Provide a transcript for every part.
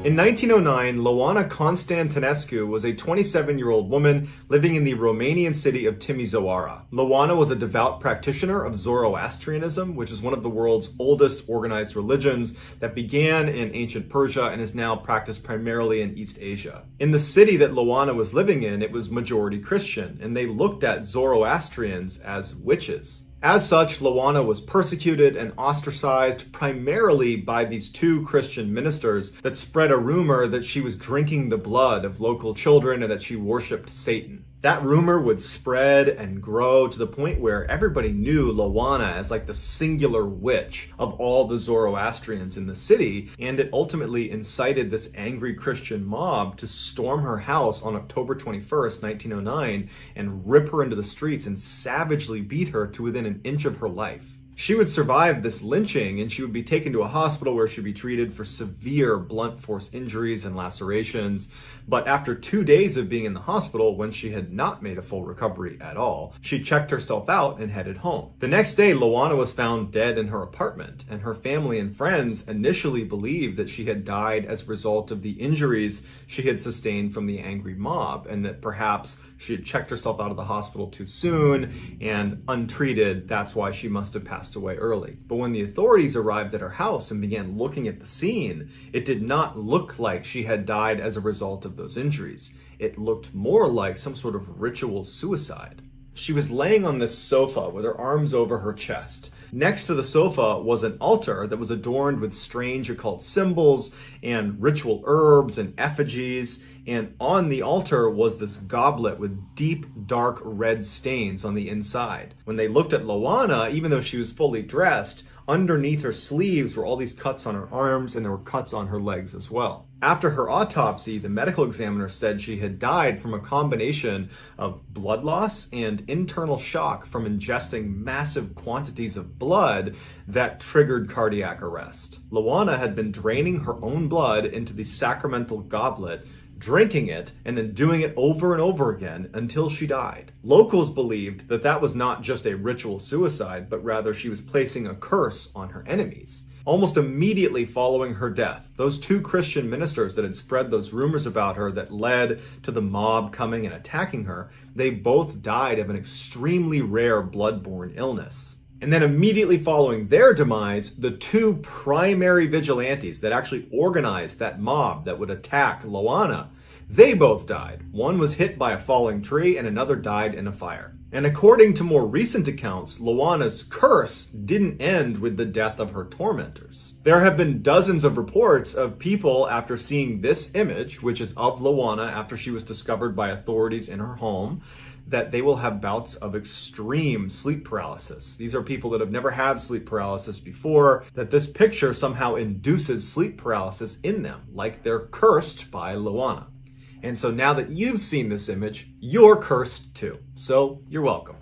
In 1909, Ioana Constantinescu was a 27-year-old woman living in the Romanian city of Timisoara. Ioana was a devout practitioner of Zoroastrianism, which is one of the world's oldest organized religions that began in ancient Persia and is now practiced primarily in East Asia. In the city that Ioana was living in, it was majority Christian, and they looked at Zoroastrians as witches. As such, Ioana was persecuted and ostracized primarily by these two Christian ministers that spread a rumor that she was drinking the blood of local children and that she worshipped Satan. That rumor would spread and grow to the point where everybody knew Ioana as like the singular witch of all the Zoroastrians in the city, and it ultimately incited this angry Christian mob to storm her house on October 21st, 1909, and rip her into the streets and savagely beat her to within an inch of her life. She would survive this lynching, and she would be taken to a hospital where she'd be treated for severe blunt force injuries and lacerations. But after 2 days of being in the hospital, when she had not made a full recovery at all, she checked herself out and headed home. The next day, Ioana was found dead in her apartment, and her family and friends initially believed that she had died as a result of the injuries she had sustained from the angry mob, and that perhaps she had checked herself out of the hospital too soon and untreated. That's why she must have passed away early. But when the authorities arrived at her house and began looking at the scene, it did not look like she had died as a result of those injuries. It looked more like some sort of ritual suicide. She was laying on this sofa with her arms over her chest. Next to the sofa was an altar that was adorned with strange occult symbols and ritual herbs and effigies, and on the altar was this goblet with deep, dark red stains on the inside. When they looked at Ioana, even though she was fully dressed, underneath her sleeves were all these cuts on her arms, and there were cuts on her legs as well. After her autopsy, the medical examiner said she had died from a combination of blood loss and internal shock from ingesting massive quantities of blood that triggered cardiac arrest. Ioana had been draining her own blood into the sacramental goblet, drinking it, and then doing it over and over again until she died. Locals believed that that was not just a ritual suicide, but rather she was placing a curse on her enemies. Almost immediately following her death, those two Christian ministers that had spread those rumors about her that led to the mob coming and attacking her, they both died of an extremely rare blood-borne illness. And then immediately following their demise, the two primary vigilantes that actually organized that mob that would attack Ioana, they both died. One was hit by a falling tree and another died in a fire. And according to more recent accounts, Ioana's curse didn't end with the death of her tormentors. There have been dozens of reports of people after seeing this image, which is of Ioana after she was discovered by authorities in her home, that they will have bouts of extreme sleep paralysis. These are people that have never had sleep paralysis before, that this picture somehow induces sleep paralysis in them, like they're cursed by Ioana. And so now that you've seen this image, you're cursed too. So you're welcome.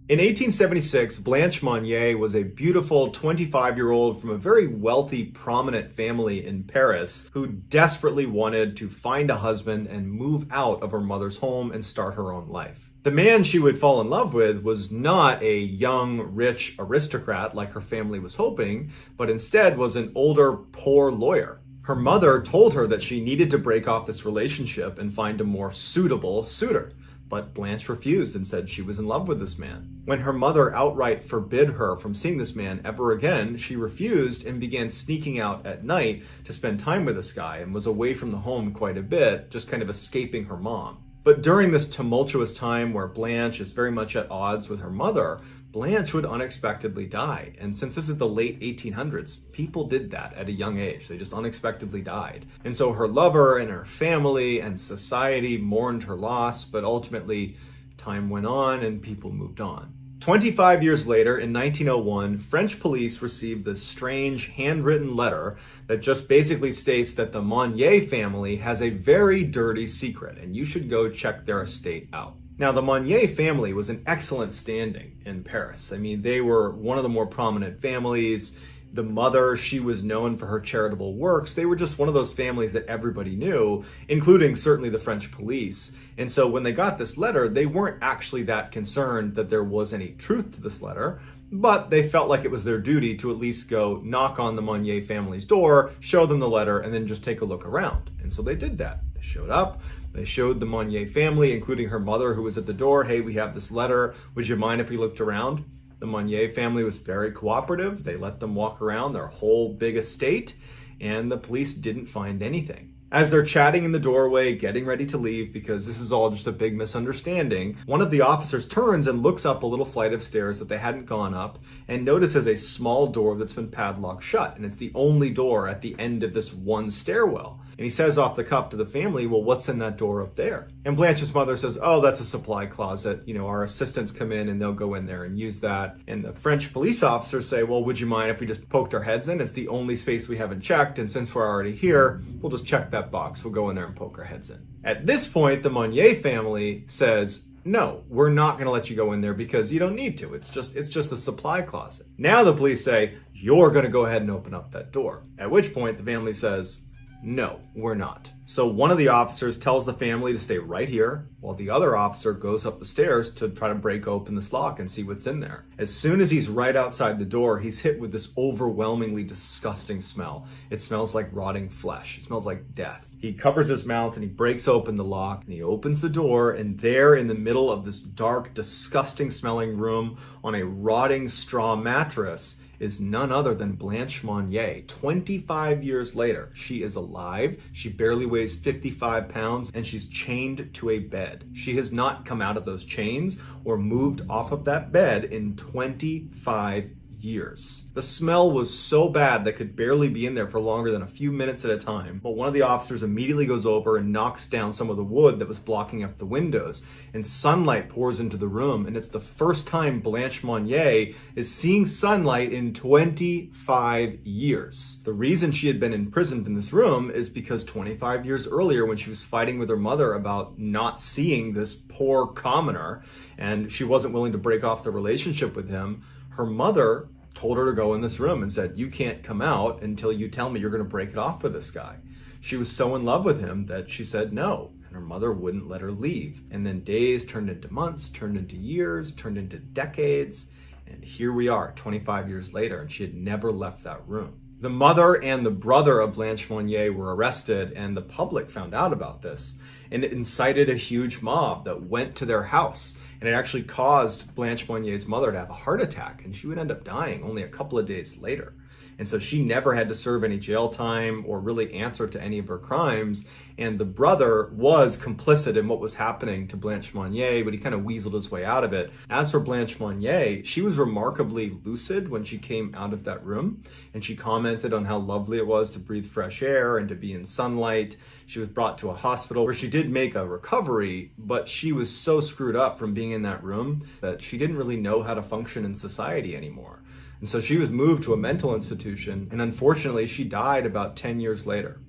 In 1876, Blanche Monnier was a beautiful 25-year-old from a very wealthy, prominent family in Paris who desperately wanted to find a husband and move out of her mother's home and start her own life. The man she would fall in love with was not a young, rich aristocrat like her family was hoping, but instead was an older, poor lawyer. Her mother told her that she needed to break off this relationship and find a more suitable suitor. But Blanche refused and said she was in love with this man. When her mother outright forbid her from seeing this man ever again, she refused and began sneaking out at night to spend time with this guy and was away from the home quite a bit, just kind of escaping her mom. But during this tumultuous time where Blanche is very much at odds with her mother, Blanche would unexpectedly die. And since this is the late 1800s, people did that at a young age. They just unexpectedly died. And so her lover and her family and society mourned her loss, but ultimately time went on and people moved on. 25 years later, in 1901, French police received this strange handwritten letter that just basically states that the Monnier family has a very dirty secret and you should go check their estate out. Now, the Monnier family was in excellent standing in Paris. I mean, they were one of the more prominent families. The mother, she was known for her charitable works. They were just one of those families that everybody knew, including certainly the French police. And so when they got this letter, they weren't actually that concerned that there was any truth to this letter. but they felt like it was their duty to at least go knock on the Monnier family's door, show them the letter, and then just take a look around. And so they did that. They showed up, they showed the Monnier family, including her mother who was at the door, hey, we have this letter, would you mind if we looked around? The Monnier family was very cooperative. They let them walk around their whole big estate, and the police didn't find anything. As they're chatting in the doorway, getting ready to leave because this is all just a big misunderstanding, one of the officers turns and looks up a little flight of stairs that they hadn't gone up and notices a small door that's been padlocked shut, and it's the only door at the end of this one stairwell. And he says off the cuff to the family, well, what's in that door up there? And Blanche's mother says, oh, that's a supply closet. You know, our assistants come in and they'll go in there and use that. And the French police officers say, well, would you mind if we just poked our heads in? It's the only space we haven't checked. And since we're already here, we'll just check that box. We'll go in there and poke our heads in. At this point, the Monnier family says, no, we're not going to let you go in there because you don't need to. It's just a supply closet. Now the police say, you're going to go ahead and open up that door. At which point the family says, no, we're not. So one of the officers tells the family to stay right here, while the other officer goes up the stairs to try to break open this lock and see what's in there. As soon as he's right outside the door, he's hit with this overwhelmingly disgusting smell. It smells like rotting flesh. It smells like death. He covers his mouth and he breaks open the lock and he opens the door, and there in the middle of this dark, disgusting smelling room on a rotting straw mattress is none other than Blanche Monnier. 25 years later, she is alive. She barely weighs 55 pounds and she's chained to a bed. She has not come out of those chains or moved off of that bed in 25 years. The smell was so bad they could barely be in there for longer than a few minutes at a time. But one of the officers immediately goes over and knocks down some of the wood that was blocking up the windows, and sunlight pours into the room, and it's the first time Blanche Monnier is seeing sunlight in 25 years. The reason she had been imprisoned in this room is because 25 years earlier, when she was fighting with her mother about not seeing this poor commoner, and she wasn't willing to break off the relationship with him, her mother told her to go in this room and said, you can't come out until you tell me you're going to break it off with this guy. She was so in love with him that she said no, and her mother wouldn't let her leave. And then days turned into months, turned into years, turned into decades, and here we are 25 years later, and she had never left that room. The mother and the brother of Blanche Monnier were arrested, and the public found out about this, and it incited a huge mob that went to their house. And it actually caused Blanche Monnier's mother to have a heart attack, and she would end up dying only a couple of days later. And so she never had to serve any jail time or really answer to any of her crimes. And the brother was complicit in what was happening to Blanche Monnier, but he kind of weaseled his way out of it. As for Blanche Monnier, she was remarkably lucid when she came out of that room. And she commented on how lovely it was to breathe fresh air and to be in sunlight. She was brought to a hospital where she did make a recovery, but she was so screwed up from being in that room that she didn't really know how to function in society anymore. And so she was moved to a mental institution, and unfortunately she died about 10 years later.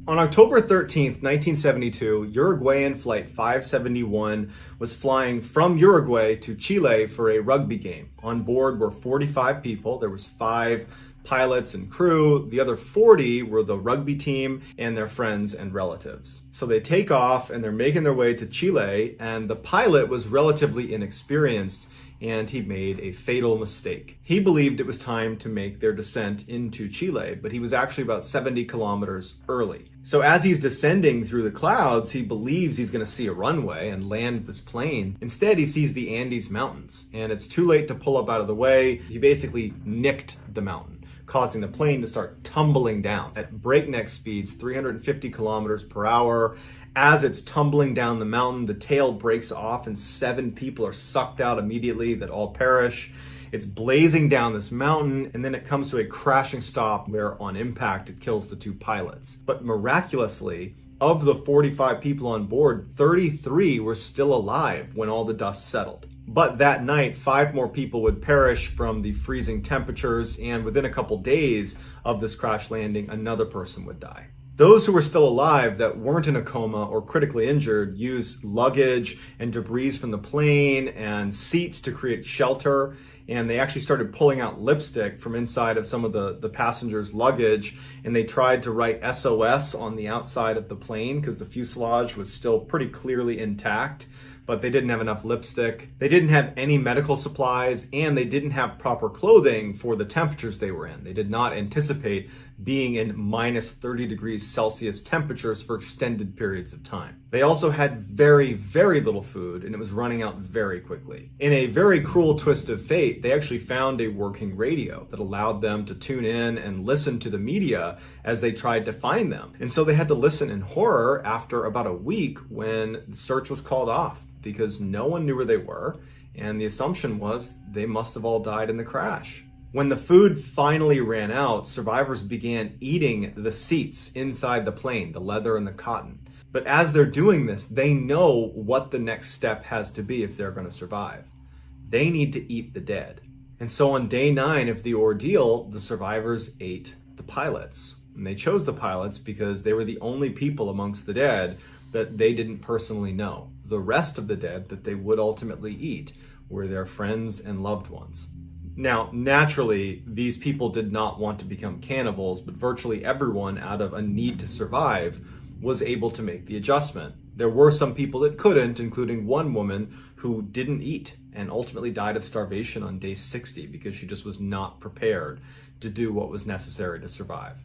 On October 13th, 1972, Uruguayan Flight 571 was flying from Uruguay to Chile for a rugby game. On board were 45 people. There was 5 pilots and crew. The other 40 were the rugby team and their friends and relatives. So they take off and they're making their way to Chile, and the pilot was relatively inexperienced and he made a fatal mistake. He believed it was time to make their descent into Chile, but he was actually about 70 kilometers early. So as he's descending through the clouds, he believes he's going to see a runway and land this plane. Instead, he sees the Andes Mountains, and it's too late to pull up out of the way. He basically nicked the mountain, causing the plane to start tumbling down at breakneck speeds, 350 kilometers per hour. As it's tumbling down the mountain, the tail breaks off and 7 people are sucked out immediately that all perish. It's blazing down this mountain, and then it comes to a crashing stop where on impact it kills the 2 pilots. But miraculously, of the 45 people on board, 33 were still alive when all the dust settled. But that night, 5 more people would perish from the freezing temperatures, and within a couple days of this crash landing, another person would die. Those who were still alive that weren't in a coma or critically injured used luggage and debris from the plane and seats to create shelter. and they actually started pulling out lipstick from inside of some of the passengers' luggage, and they tried to write SOS on the outside of the plane because the fuselage was still pretty clearly intact, but they didn't have enough lipstick. They didn't have any medical supplies, and they didn't have proper clothing for the temperatures they were in. They did not anticipate being in minus 30 degrees Celsius temperatures for extended periods of time. They also had very, very little food, and it was running out very quickly. In a very cruel twist of fate, they actually found a working radio that allowed them to tune in and listen to the media as they tried to find them. And so they had to listen in horror after about a week when the search was called off, because no one knew where they were, and the assumption was they must have all died in the crash. When the food finally ran out, survivors began eating the seats inside the plane, the leather and the cotton. But as they're doing this, they know what the next step has to be if they're going to survive. They need to eat the dead. And so on day 9 of the ordeal, the survivors ate the pilots. And they chose the pilots because they were the only people amongst the dead that they didn't personally know. The rest of the dead that they would ultimately eat were their friends and loved ones. Now, naturally, these people did not want to become cannibals, but virtually everyone, out of a need to survive, was able to make the adjustment. There were some people that couldn't, including one woman who didn't eat and ultimately died of starvation on day 60 because she just was not prepared to do what was necessary to survive.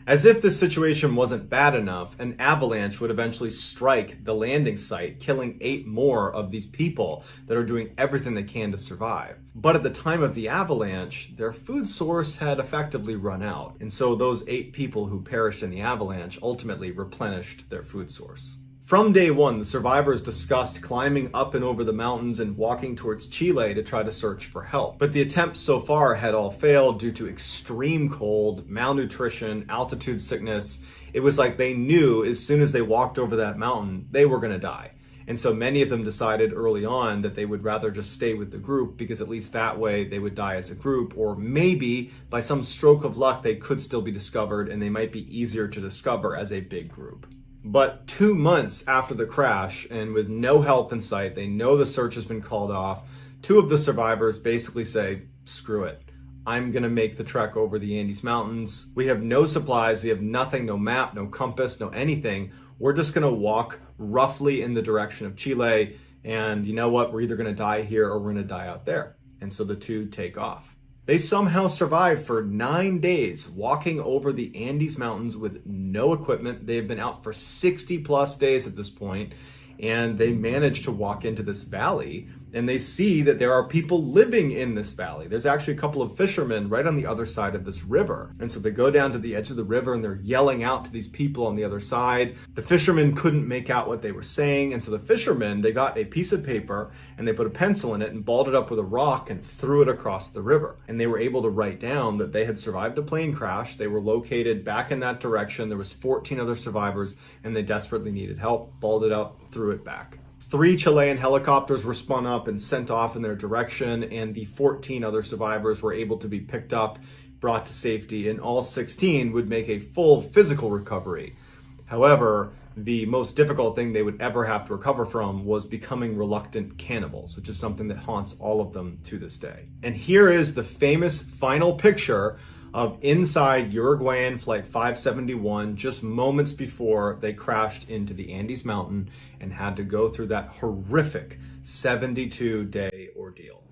As if this situation wasn't bad enough, an avalanche would eventually strike the landing site, killing 8 more of these people that are doing everything they can to survive. But at the time of the avalanche, their food source had effectively run out, and so those 8 people who perished in the avalanche ultimately replenished their food source. From day 1, the survivors discussed climbing up and over the mountains and walking towards Chile to try to search for help. But the attempts so far had all failed due to extreme cold, malnutrition, altitude sickness. It was like they knew as soon as they walked over that mountain, they were going to die. And so many of them decided early on that they would rather just stay with the group, because at least that way they would die as a group, or maybe by some stroke of luck they could still be discovered and they might be easier to discover as a big group. But 2 months after the crash, and with no help in sight, they know the search has been called off. 2 of the survivors basically say, screw it. I'm gonna make the trek over the Andes Mountains. We have no supplies, we have nothing, no map, no compass, no anything. We're just gonna walk roughly in the direction of Chile, and you know what? We're either gonna die here or we're gonna die out there. And so the 2 take off. They somehow survived for 9 days, walking over the Andes Mountains with no equipment. They have been out for 60 plus days at this point, and they managed to walk into this valley, and they see that there are people living in this valley. There's actually a couple of fishermen right on the other side of this river. And so they go down to the edge of the river and they're yelling out to these people on the other side. The fishermen couldn't make out what they were saying. And so the fishermen, they got a piece of paper and they put a pencil in it and balled it up with a rock and threw it across the river. And they were able to write down that they had survived a plane crash. They were located back in that direction. There was 14 other survivors and they desperately needed help. Balled it up, threw it back. 3 Chilean helicopters were spun up and sent off in their direction, and the 14 other survivors were able to be picked up, brought to safety, and all 16 would make a full physical recovery. However, the most difficult thing they would ever have to recover from was becoming reluctant cannibals, which is something that haunts all of them to this day. And here is the famous final picture of inside Uruguayan Flight 571 just moments before they crashed into the Andes Mountain and had to go through that horrific 72-day ordeal.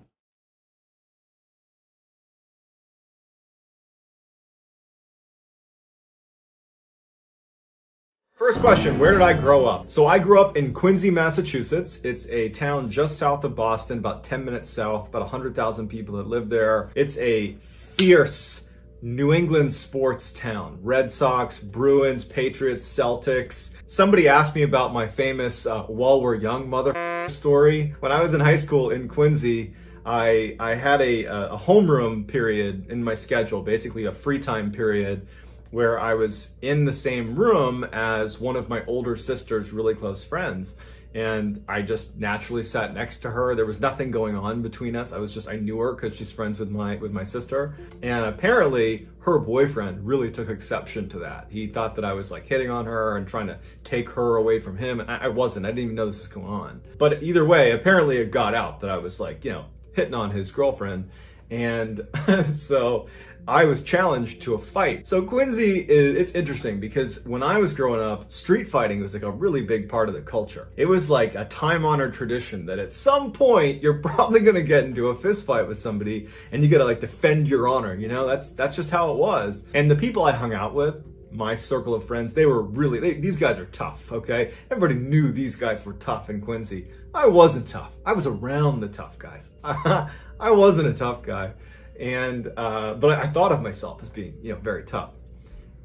First question, where did I grow up? So I grew up in Quincy, Massachusetts. It's a town just south of Boston, about 10 minutes south, about 100,000 people that live there. It's a fierce New England sports town. Red Sox, Bruins, Patriots, Celtics. Somebody asked me about my famous while we're young mother story. When I was in high school in Quincy, I had a homeroom period in my schedule, basically a free time period, where I was in the same room as one of my older sister's really close friends. And I just naturally sat next to her. There was nothing going on between us. I knew her because she's friends with my sister. And apparently her boyfriend really took exception to that. He thought that I was like hitting on her and trying to take her away from him. And I wasn't. I didn't even know this was going on. But either way, apparently it got out that I was like, hitting on his girlfriend. And so I was challenged to a fight. So Quincy, it's interesting because when I was growing up, street fighting was like a really big part of the culture. It was like a time-honored tradition that at some point you're probably gonna get into a fist fight with somebody and you gotta like defend your honor, you know? That's just how it was. And the people I hung out with, my circle of friends, they were really, these guys are tough, okay? Everybody knew these guys were tough in Quincy. I wasn't tough. I was around the tough guys. I wasn't a tough guy. And, but I thought of myself as being, you know, very tough.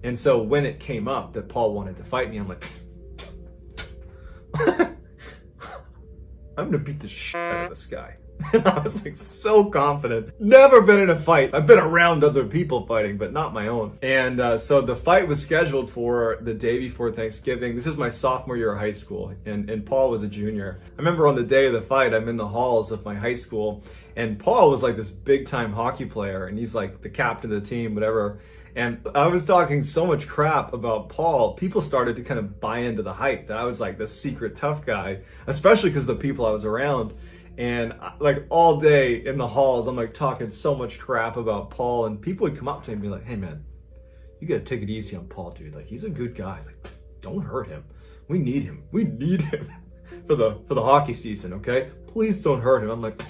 And so when it came up that Paul wanted to fight me, I'm like, I'm gonna beat the shit out of this guy. And I was like so confident. Never been in a fight. I've been around other people fighting, but not my own. And so the fight was scheduled for the day before Thanksgiving. This is my sophomore year of high school, and Paul was a junior. I remember on the day of the fight, I'm in the halls of my high school, and Paul was like this big time hockey player, and he's like the captain of the team, whatever. And I was talking so much crap about Paul, people started to kind of buy into the hype that I was like this secret tough guy, especially because the people I was around. And like all day in the halls, I'm like talking so much crap about Paul, and people would come up to me and be like, hey man, you gotta take it easy on Paul, dude. Like, he's a good guy. Like, don't hurt him. We need him. We need him for the hockey season, okay? Please don't hurt him. I'm like,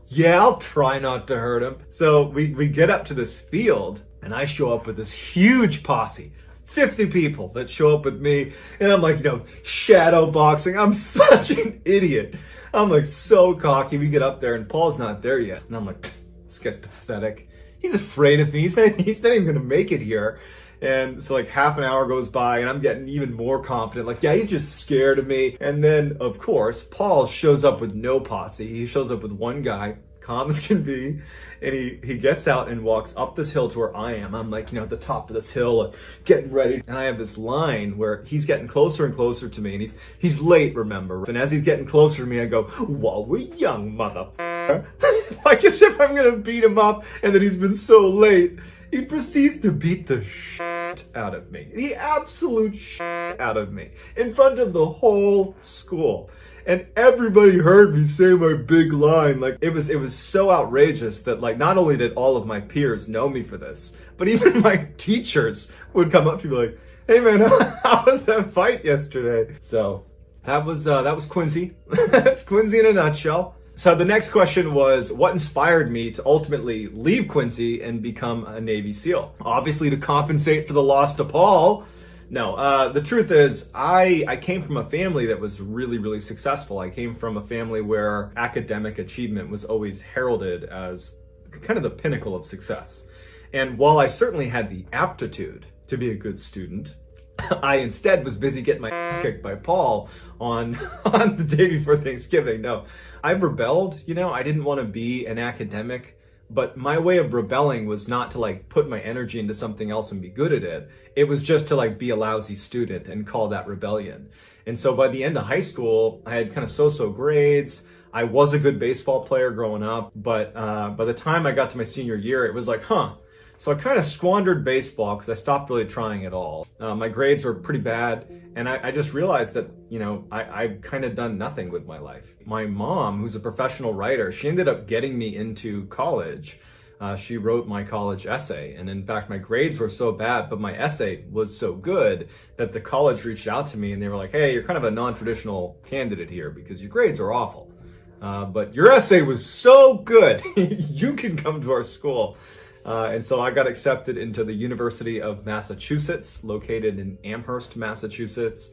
yeah, I'll try not to hurt him. So we get up to this field, and I show up with this huge posse. 50 people that show up with me, and I'm like, you know, shadow boxing. I'm such an idiot. I'm like so cocky. We get up there and Paul's not there yet. And I'm like, this guy's pathetic. He's afraid of me. He's not even gonna make it here. And so like half an hour goes by and I'm getting even more confident. Like, yeah, he's just scared of me. And then of course, Paul shows up with no posse. He shows up with one guy, calm as can be, and he gets out and walks up this hill to where I am. I'm like, you know, at the top of this hill, like, getting ready. And I have this line where he's getting closer and closer to me, and he's late, remember? And as he's getting closer to me, I go, while we're young, motherfucker. Like as if I'm gonna beat him up, and then he's been so late. He proceeds to beat the shit out of me. The absolute shit out of me. In front of the whole school. And everybody heard me say my big line. Like, it was so outrageous that, like, not only did all of my peers know me for this, but even my teachers would come up to me like, hey man, how was that fight yesterday? So that was Quincy. That's Quincy in a nutshell. So the next question was, what inspired me to ultimately leave Quincy and become a Navy SEAL? Obviously to compensate for the loss to Paul. No, the truth is, I came from a family that was really, really successful. I came from a family where academic achievement was always heralded as kind of the pinnacle of success. And while I certainly had the aptitude to be a good student, I instead was busy getting my ass kicked by Paul on the day before Thanksgiving. No, I rebelled, you know, I didn't want to be an academic. But my way of rebelling was not to like put my energy into something else and be good at it. It was just to like be a lousy student and call that rebellion. And so by the end of high school, I had kind of so-so grades. I was a good baseball player growing up, but by the time I got to my senior year, it was like, So I kind of squandered baseball because I stopped really trying at all. My grades were pretty bad, and I just realized that, you know, I've kind of done nothing with my life. My mom, who's a professional writer, she ended up getting me into college. She wrote my college essay, and in fact, my grades were so bad, but my essay was so good that the college reached out to me and they were like, hey, you're kind of a non-traditional candidate here because your grades are awful. But your essay was so good, you can come to our school. And so I got accepted into the University of Massachusetts, located in Amherst, Massachusetts.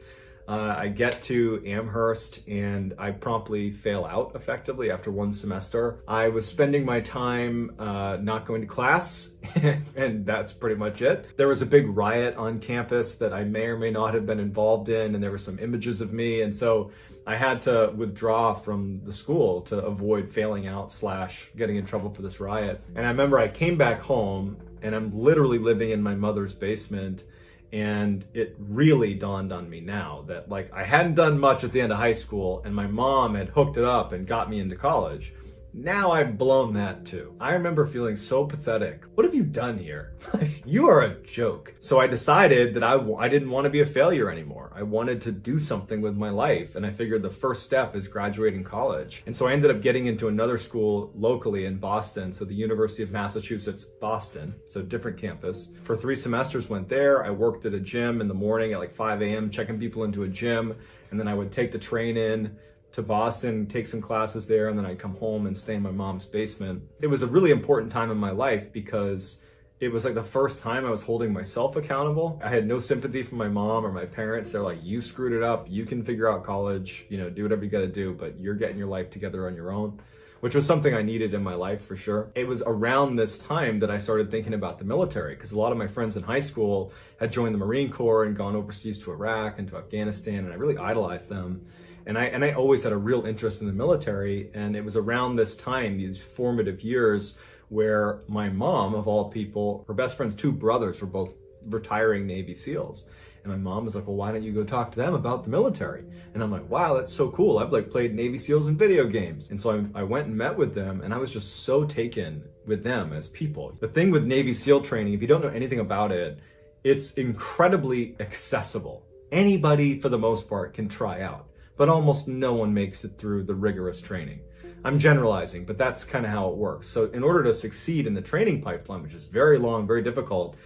I get to Amherst and I promptly fail out effectively after one semester. I was spending my time not going to class, and that's pretty much it. There was a big riot on campus that I may or may not have been involved in, and there were some images of me, and so I had to withdraw from the school to avoid failing out / getting in trouble for this riot. And I remember I came back home, and I'm literally living in my mother's basement, and it really dawned on me now that like I hadn't done much at the end of high school, and my mom had hooked it up and got me into college. Now I've blown that too. I remember feeling so pathetic. What have you done here? You are a joke. So I decided that I didn't want to be a failure anymore. I wanted to do something with my life, and I figured the first step is graduating college. And so I ended up getting into another school locally in Boston, so the University of Massachusetts, Boston, so different campus. For 3 semesters went there. I worked at a gym in the morning at like 5 a.m., checking people into a gym, and then I would take the train in to Boston, take some classes there, and then I'd come home and stay in my mom's basement. It was a really important time in my life because it was like the first time I was holding myself accountable. I had no sympathy from my mom or my parents. They're like, you screwed it up. You can figure out college, do whatever you got to do, but you're getting your life together on your own, which was something I needed in my life for sure. It was around this time that I started thinking about the military, because a lot of my friends in high school had joined the Marine Corps and gone overseas to Iraq and to Afghanistan, and I really idolized them. And I always had a real interest in the military, and it was around this time, these formative years, where my mom, of all people, her best friend's 2 brothers were both retiring Navy SEALs. And my mom was like, well, why don't you go talk to them about the military? And I'm like, wow, that's so cool. I've like played Navy SEALs in video games. And so I went and met with them, and I was just so taken with them as people. The thing with Navy SEAL training, if you don't know anything about it, it's incredibly accessible. Anybody, for the most part, can try out, but almost no one makes it through the rigorous training. I'm generalizing, but that's kind of how it works. So in order to succeed in the training pipeline, which is very long, very difficult,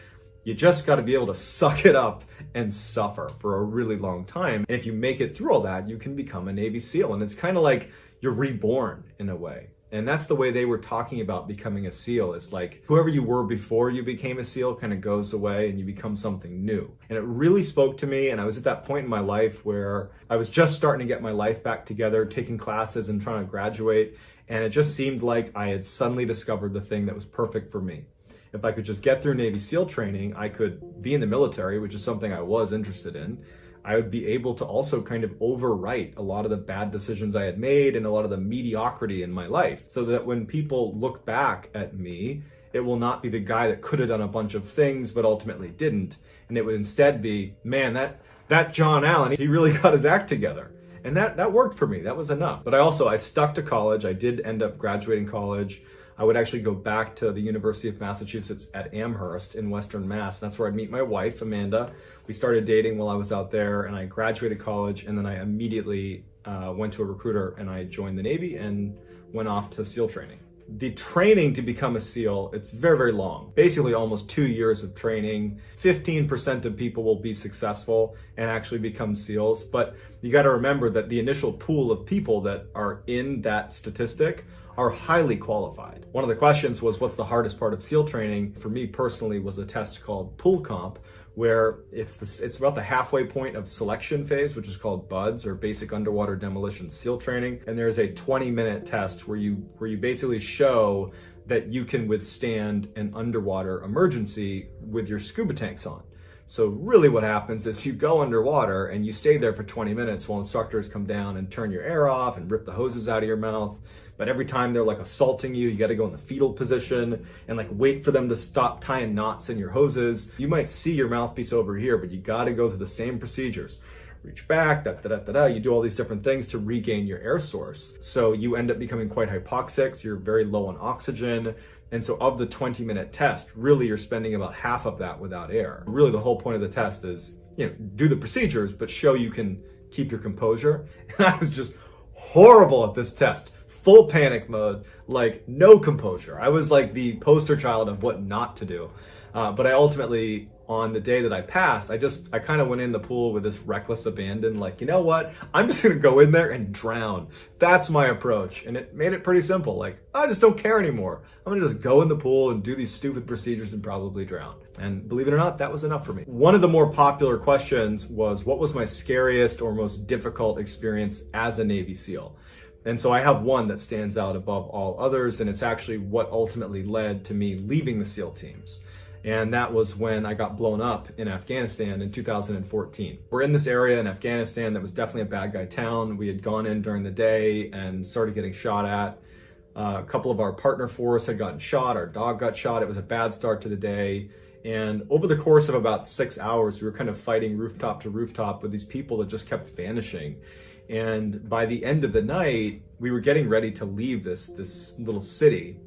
you just got to be able to suck it up and suffer for a really long time. And if you make it through all that, you can become a Navy SEAL. And it's kind of like you're reborn in a way. And that's the way they were talking about becoming a SEAL. It's like whoever you were before you became a SEAL kind of goes away and you become something new. And it really spoke to me. And I was at that point in my life where I was just starting to get my life back together, taking classes and trying to graduate. And it just seemed like I had suddenly discovered the thing that was perfect for me. If I could just get through Navy SEAL training, I could be in the military, which is something I was interested in. I would be able to also kind of overwrite a lot of the bad decisions I had made and a lot of the mediocrity in my life, so that when people look back at me, it will not be the guy that could have done a bunch of things but ultimately didn't. And it would instead be, man, that John Allen, he really got his act together. And that worked for me. That was enough. But I stuck to college. I did end up graduating college. I would actually go back to the University of Massachusetts at Amherst in Western Mass. That's where I'd meet my wife, Amanda. We started dating while I was out there, and I graduated college, and then I immediately went to a recruiter and I joined the Navy and went off to SEAL training. The training to become a SEAL, it's very, very long. Basically almost 2 years of training. 15% of people will be successful and actually become SEALs. But you got to remember that the initial pool of people that are in that statistic are highly qualified. One of the questions was, what's the hardest part of SEAL training? For me personally was a test called Pool Comp, where it's about the halfway point of selection phase, which is called BUDS, or Basic Underwater Demolition SEAL Training. And there's a 20-minute test where you basically show that you can withstand an underwater emergency with your scuba tanks on. So really what happens is you go underwater and you stay there for 20 minutes while instructors come down and turn your air off and rip the hoses out of your mouth. But every time they're like assaulting you, you got to go in the fetal position and like wait for them to stop tying knots in your hoses. You might see your mouthpiece over here, but you got to go through the same procedures. Reach back, you do all these different things to regain your air source. So you end up becoming quite hypoxic, so you're very low on oxygen. And so of the 20-minute test, really you're spending about half of that without air. Really the whole point of the test is, do the procedures, but show you can keep your composure. And I was just horrible at this test. Full panic mode, like no composure. I was like the poster child of what not to do. But I ultimately, on the day that I passed, I kind of went in the pool with this reckless abandon, like, you know what? I'm just gonna go in there and drown. That's my approach. And it made it pretty simple. Like, I just don't care anymore. I'm gonna just go in the pool and do these stupid procedures and probably drown. And believe it or not, that was enough for me. One of the more popular questions was, what was my scariest or most difficult experience as a Navy SEAL? And so I have one that stands out above all others, and it's actually what ultimately led to me leaving the SEAL teams. And that was when I got blown up in Afghanistan in 2014. We're in this area in Afghanistan that was definitely a bad guy town. We had gone in during the day and started getting shot at. A couple of our partner force had gotten shot, our dog got shot. It was a bad start to the day. And over the course of about 6 hours, we were kind of fighting rooftop to rooftop with these people that just kept vanishing. And by the end of the night, we were getting ready to leave this little city.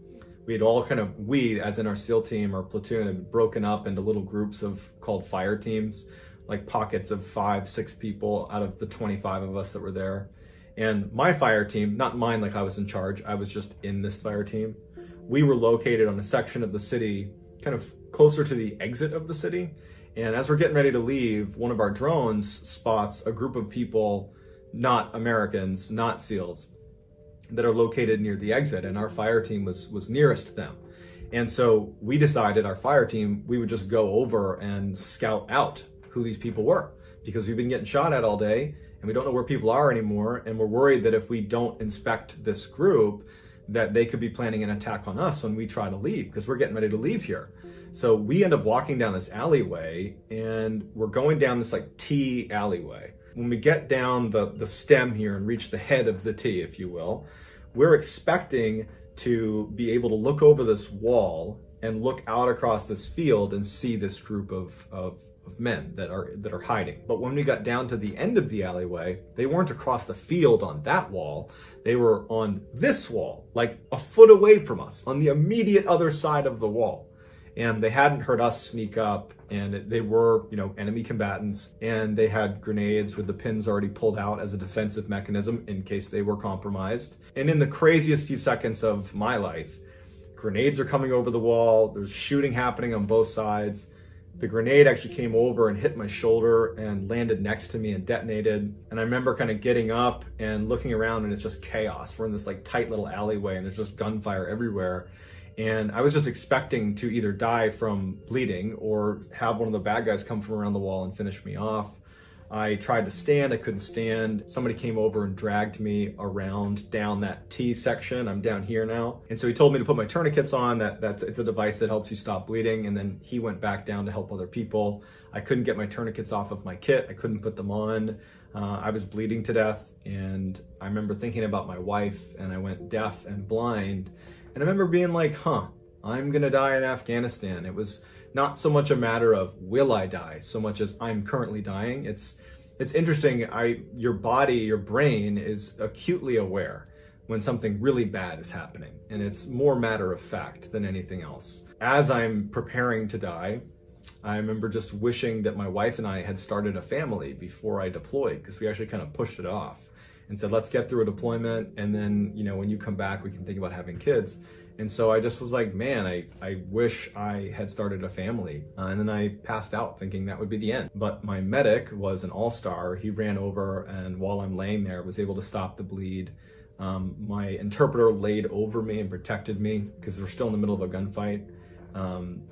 We had all we, as in our SEAL team, our platoon, had broken up into little groups called fire teams, like pockets of 5, 6 people out of the 25 of us that were there. And my fire team, not mine like I was in charge, I was just in this fire team. We were located on a section of the city, kind of closer to the exit of the city. And as we're getting ready to leave, one of our drones spots a group of people, not Americans, not SEALs, that are located near the exit, and our fire team was nearest them. And so we decided, our fire team, we would just go over and scout out who these people were, because we've been getting shot at all day and we don't know where people are anymore, and we're worried that if we don't inspect this group, that they could be planning an attack on us when we try to leave, because we're getting ready to leave here. So we end up walking down this alleyway, and we're going down this like T alleyway. When we get down the stem here and reach the head of the T, if you will, we're expecting to be able to look over this wall and look out across this field and see this group of men that are hiding. But when we got down to the end of the alleyway, they weren't across the field on that wall. They were on this wall, like a foot away from us, on the immediate other side of the wall. And they hadn't heard us sneak up, and they were, enemy combatants, and they had grenades with the pins already pulled out as a defensive mechanism in case they were compromised. And in the craziest few seconds of my life, grenades are coming over the wall, there's shooting happening on both sides. The grenade actually came over and hit my shoulder and landed next to me and detonated. And I remember kind of getting up and looking around, and it's just chaos. We're in this like tight little alleyway, and there's just gunfire everywhere. And I was just expecting to either die from bleeding or have one of the bad guys come from around the wall and finish me off. I tried to stand, I couldn't stand. Somebody came over and dragged me around down that T section. I'm down here now. And so he told me to put my tourniquets on. It's a device that helps you stop bleeding. And then he went back down to help other people. I couldn't get my tourniquets off of my kit. I couldn't put them on. I was bleeding to death. And I remember thinking about my wife, and I went deaf and blind. And I remember being like, I'm gonna die in Afghanistan. It was not so much a matter of will I die, so much as I'm currently dying. It's interesting, your body, your brain is acutely aware when something really bad is happening. And it's more matter of fact than anything else. As I'm preparing to die, I remember just wishing that my wife and I had started a family before I deployed, because we actually kind of pushed it off and said, let's get through a deployment, and then, when you come back, we can think about having kids. And so I just was like, man, I wish I had started a family. And then I passed out thinking that would be the end. But my medic was an all-star. He ran over, and while I'm laying there, was able to stop the bleed. My interpreter laid over me and protected me, because we're still in the middle of a gunfight.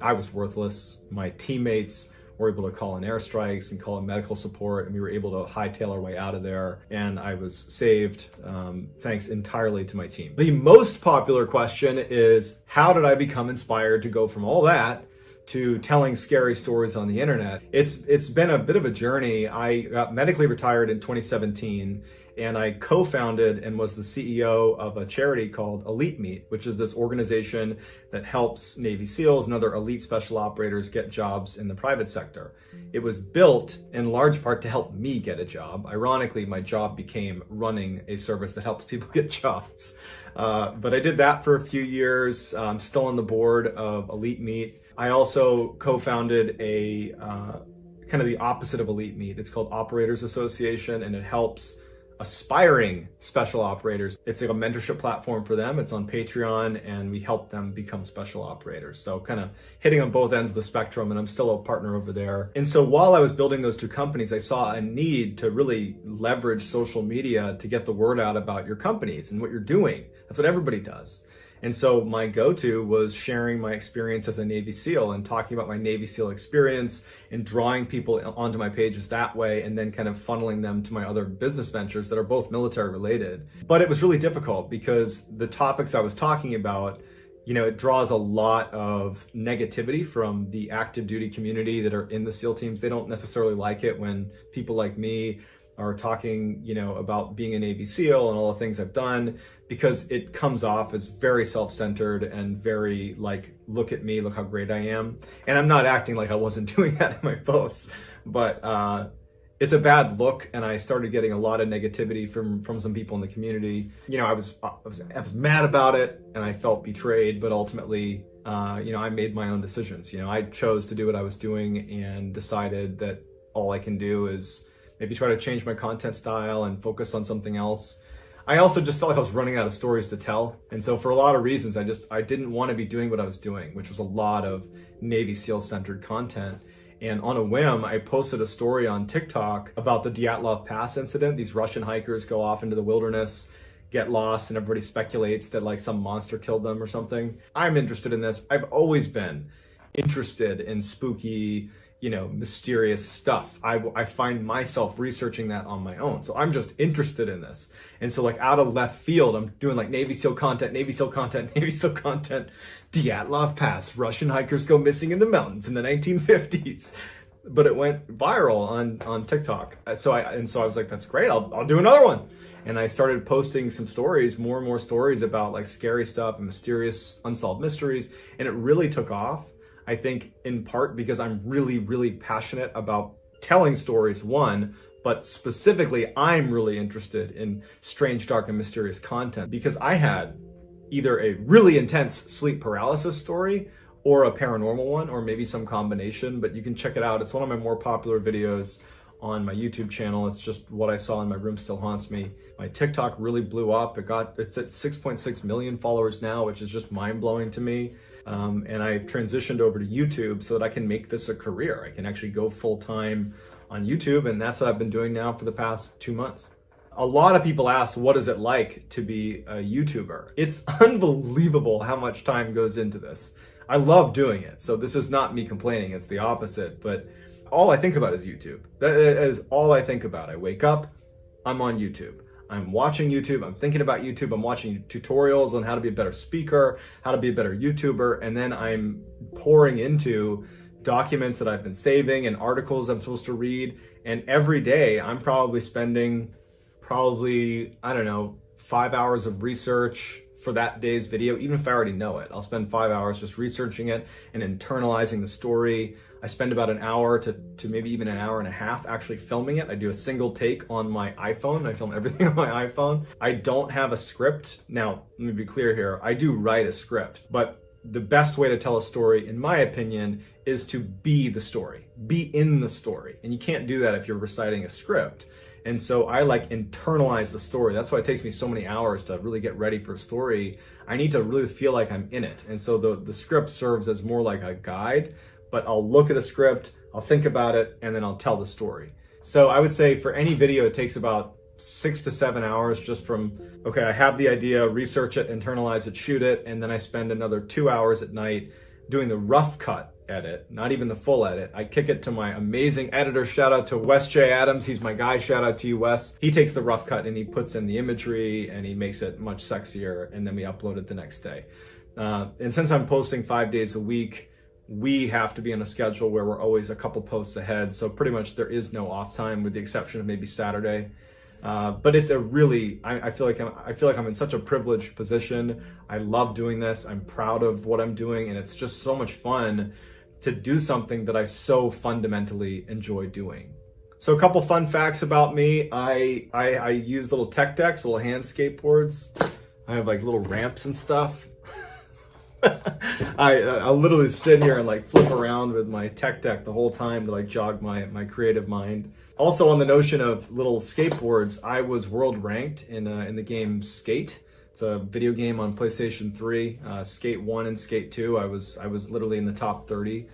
I was worthless. My teammates were able to call in airstrikes and call in medical support, and we were able to hightail our way out of there. And I was saved thanks entirely to my team. The most popular question is, how did I become inspired to go from all that to telling scary stories on the internet? It's been a bit of a journey. I got medically retired in 2017, and I co-founded and was the CEO of a charity called Elite Meet, which is this organization that helps Navy SEALs and other elite special operators get jobs in the private sector. It was built in large part to help me get a job. Ironically, my job became running a service that helps people get jobs. But I did that for a few years. I'm still on the board of Elite Meet. I also co-founded a kind of the opposite of Elite Meet. It's called Operators Association, and it helps aspiring special operators. It's like a mentorship platform for them. It's on Patreon, and we help them become special operators. So kind of hitting on both ends of the spectrum, and I'm still a partner over there. And so while I was building those two companies, I saw a need to really leverage social media to get the word out about your companies and what you're doing. That's what everybody does. And so my go-to was sharing my experience as a Navy SEAL and talking about my Navy SEAL experience and drawing people onto my pages that way, and then kind of funneling them to my other business ventures that are both military related. But it was really difficult because the topics I was talking about, it draws a lot of negativity from the active duty community that are in the SEAL teams. They don't necessarily like it when people like me or talking, you know, about being a Navy SEAL and all the things I've done, because it comes off as very self-centered and very like, look at me, look how great I am. And I'm not acting like I wasn't doing that in my posts, but it's a bad look, and I started getting a lot of negativity from some people in the community. You know, I was mad about it, and I felt betrayed, but ultimately, you know, I made my own decisions. You know, I chose to do what I was doing and decided that all I can do is maybe try to change my content style and focus on something else. I also just felt like I was running out of stories to tell. And so for a lot of reasons, I didn't want to be doing what I was doing, which was a lot of Navy SEAL centered content. And on a whim, I posted a story on TikTok about the Dyatlov Pass incident. These Russian hikers go off into the wilderness, get lost, and everybody speculates that like some monster killed them or something. I'm interested in this. I've always been interested in spooky, you know, mysterious stuff. I find myself researching that on my own. So I'm just interested in this. And so like out of left field, I'm doing like Navy SEAL content, Navy SEAL content, Navy SEAL content, Dyatlov Pass, Russian hikers go missing in the mountains in the 1950s. But it went viral on TikTok. So I was like, that's great, I'll do another one. And I started posting some stories, more and more stories about like scary stuff and mysterious unsolved mysteries. And it really took off. I think in part because I'm really, really passionate about telling stories, one, but specifically I'm really interested in strange, dark, and mysterious content because I had either a really intense sleep paralysis story or a paranormal one, or maybe some combination, but you can check it out. It's one of my more popular videos on my YouTube channel. It's just what I saw in my room still haunts me. My TikTok really blew up. It's at 6.6 million followers now, which is just mind-blowing to me. And I've transitioned over to YouTube so that I can make this a career. I can actually go full-time on YouTube, and that's what I've been doing now for the past 2 months. A lot of people ask, what is it like to be a YouTuber? It's unbelievable how much time goes into this. I love doing it, so this is not me complaining, it's the opposite, but all I think about is YouTube. That is all I think about. I wake up, I'm on YouTube. I'm watching YouTube, I'm thinking about YouTube, I'm watching tutorials on how to be a better speaker, how to be a better YouTuber, and then I'm pouring into documents that I've been saving and articles I'm supposed to read, and every day I'm probably spending I don't know, 5 hours of research for that day's video. Even if I already know it, I'll spend 5 hours just researching it and internalizing the story. I spend about an hour to maybe even an hour and a half actually filming it. I do a single take on my iPhone. I film everything on my iPhone. I don't have a script. Now, let me be clear here. I do write a script, but the best way to tell a story, in my opinion, is to be the story, be in the story. And you can't do that if you're reciting a script. And so I like internalize the story. That's why it takes me so many hours to really get ready for a story. I need to really feel like I'm in it. And so the script serves as more like a guide, but I'll look at a script, I'll think about it, and then I'll tell the story. So I would say for any video, it takes about 6 to 7 hours just from, okay, I have the idea, research it, internalize it, shoot it, and then I spend another 2 hours at night doing the rough cut edit, not even the full edit. I kick it to my amazing editor. Shout out to Wes J. Adams. He's my guy. Shout out to you, Wes. He takes the rough cut and he puts in the imagery and he makes it much sexier, and then we upload it the next day. And since I'm posting 5 days a week, we have to be on a schedule where we're always a couple posts ahead. So pretty much there is no off time with the exception of maybe Saturday. But it's a really, I feel like I'm in such a privileged position. I love doing this. I'm proud of what I'm doing, and it's just so much fun to do something that I so fundamentally enjoy doing. So a couple fun facts about me. I use little tech decks, little hand skateboards. I have like little ramps and stuff. I'll literally sit here and like flip around with my tech deck the whole time to like jog my creative mind. Also, on the notion of little skateboards, I was world ranked in the game Skate. It's a video game on PlayStation 3, Skate 1 and Skate 2. I was literally in the top 30.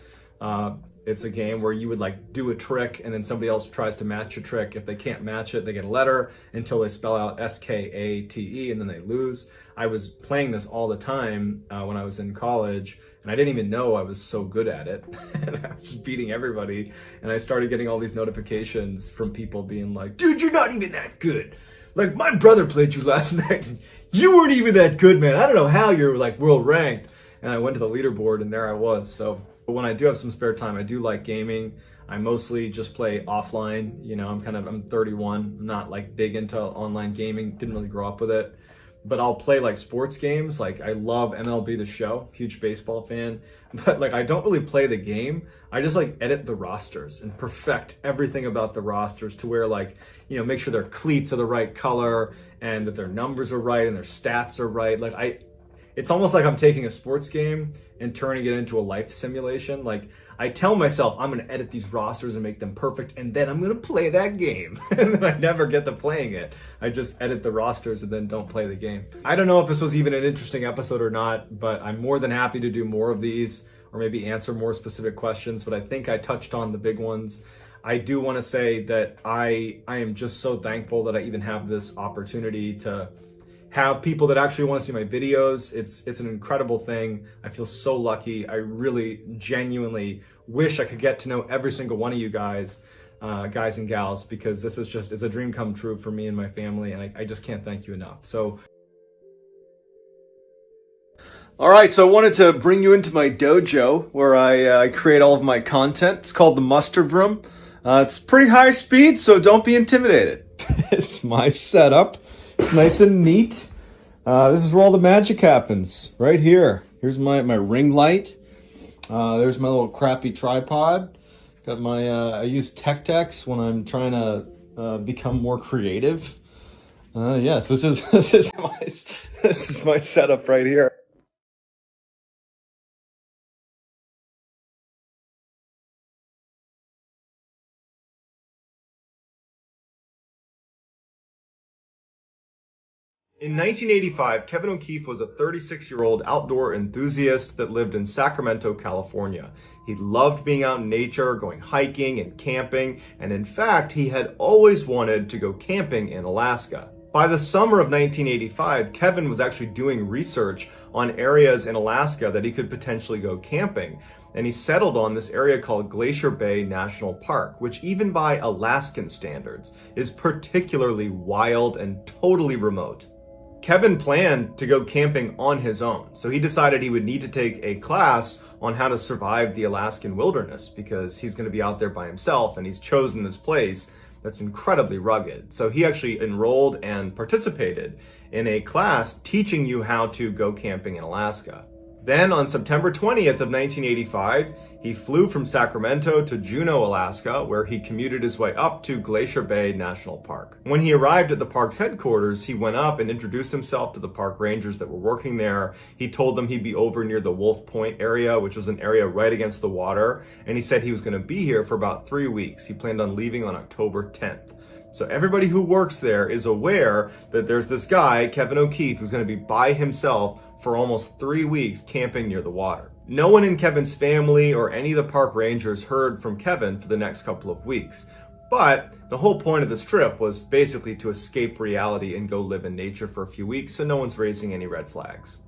It's a game where you would like do a trick and then somebody else tries to match your trick. If they can't match it, they get a letter until they spell out S-K-A-T-E and then they lose. I was playing this all the time when I was in college, and I didn't even know I was so good at it. And I was just beating everybody. And I started getting all these notifications from people being like, dude, you're not even that good. Like, my brother played you last night. You weren't even that good, man. I don't know how you're like world ranked. And I went to the leaderboard and there I was. So when I do have some spare time, I do like gaming. I mostly just play offline. You know, I'm 31. I'm not like big into online gaming. Didn't really grow up with it. But I'll play like sports games. Like I love MLB The Show, huge baseball fan. But like I don't really play the game. I just like edit the rosters and perfect everything about the rosters to where like, you know, make sure their cleats are the right color and that their numbers are right and their stats are right. It's almost like I'm taking a sports game and turning it into a life simulation. Like I tell myself I'm going to edit these rosters and make them perfect, and then I'm going to play that game. And then I never get to playing it. I just edit the rosters and then don't play the game. I don't know if this was even an interesting episode or not, but I'm more than happy to do more of these or maybe answer more specific questions, but I think I touched on the big ones. I do want to say that I am just so thankful that I even have this opportunity to have people that actually want to see my videos. It's an incredible thing. I feel so lucky. I really genuinely wish I could get to know every single one of you guys and gals, because this is it's a dream come true for me and my family, and I just can't thank you enough. So, all right, so I wanted to bring you into my dojo where I create all of my content. It's called the Mustard Room. It's pretty high speed, so don't be intimidated. It's my setup. It's nice and neat. This is where all the magic happens, right here. Here's my ring light. There's my little crappy tripod. Got my, I use tech decks when I'm trying to become more creative. Yes, this is my setup right here. In 1985, Kevin O'Keefe was a 36-year-old outdoor enthusiast that lived in Sacramento, California. He loved being out in nature, going hiking and camping, and in fact, he had always wanted to go camping in Alaska. By the summer of 1985, Kevin was actually doing research on areas in Alaska that he could potentially go camping, and he settled on this area called Glacier Bay National Park, which even by Alaskan standards is particularly wild and totally remote. Kevin planned to go camping on his own, so he decided he would need to take a class on how to survive the Alaskan wilderness because he's going to be out there by himself and he's chosen this place that's incredibly rugged. So he actually enrolled and participated in a class teaching you how to go camping in Alaska. Then on September 20th of 1985, he flew from Sacramento to Juneau, Alaska, where he commuted his way up to Glacier Bay National Park. When he arrived at the park's headquarters, he went up and introduced himself to the park rangers that were working there. He told them he'd be over near the Wolf Point area, which was an area right against the water, and he said he was going to be here for about 3 weeks. He planned on leaving on October 10th. So everybody who works there is aware that there's this guy, Kevin O'Keefe, who's going to be by himself for almost 3 weeks camping near the water. No one in Kevin's family or any of the park rangers heard from Kevin for the next couple of weeks. But the whole point of this trip was basically to escape reality and go live in nature for a few weeks, so no one's raising any red flags.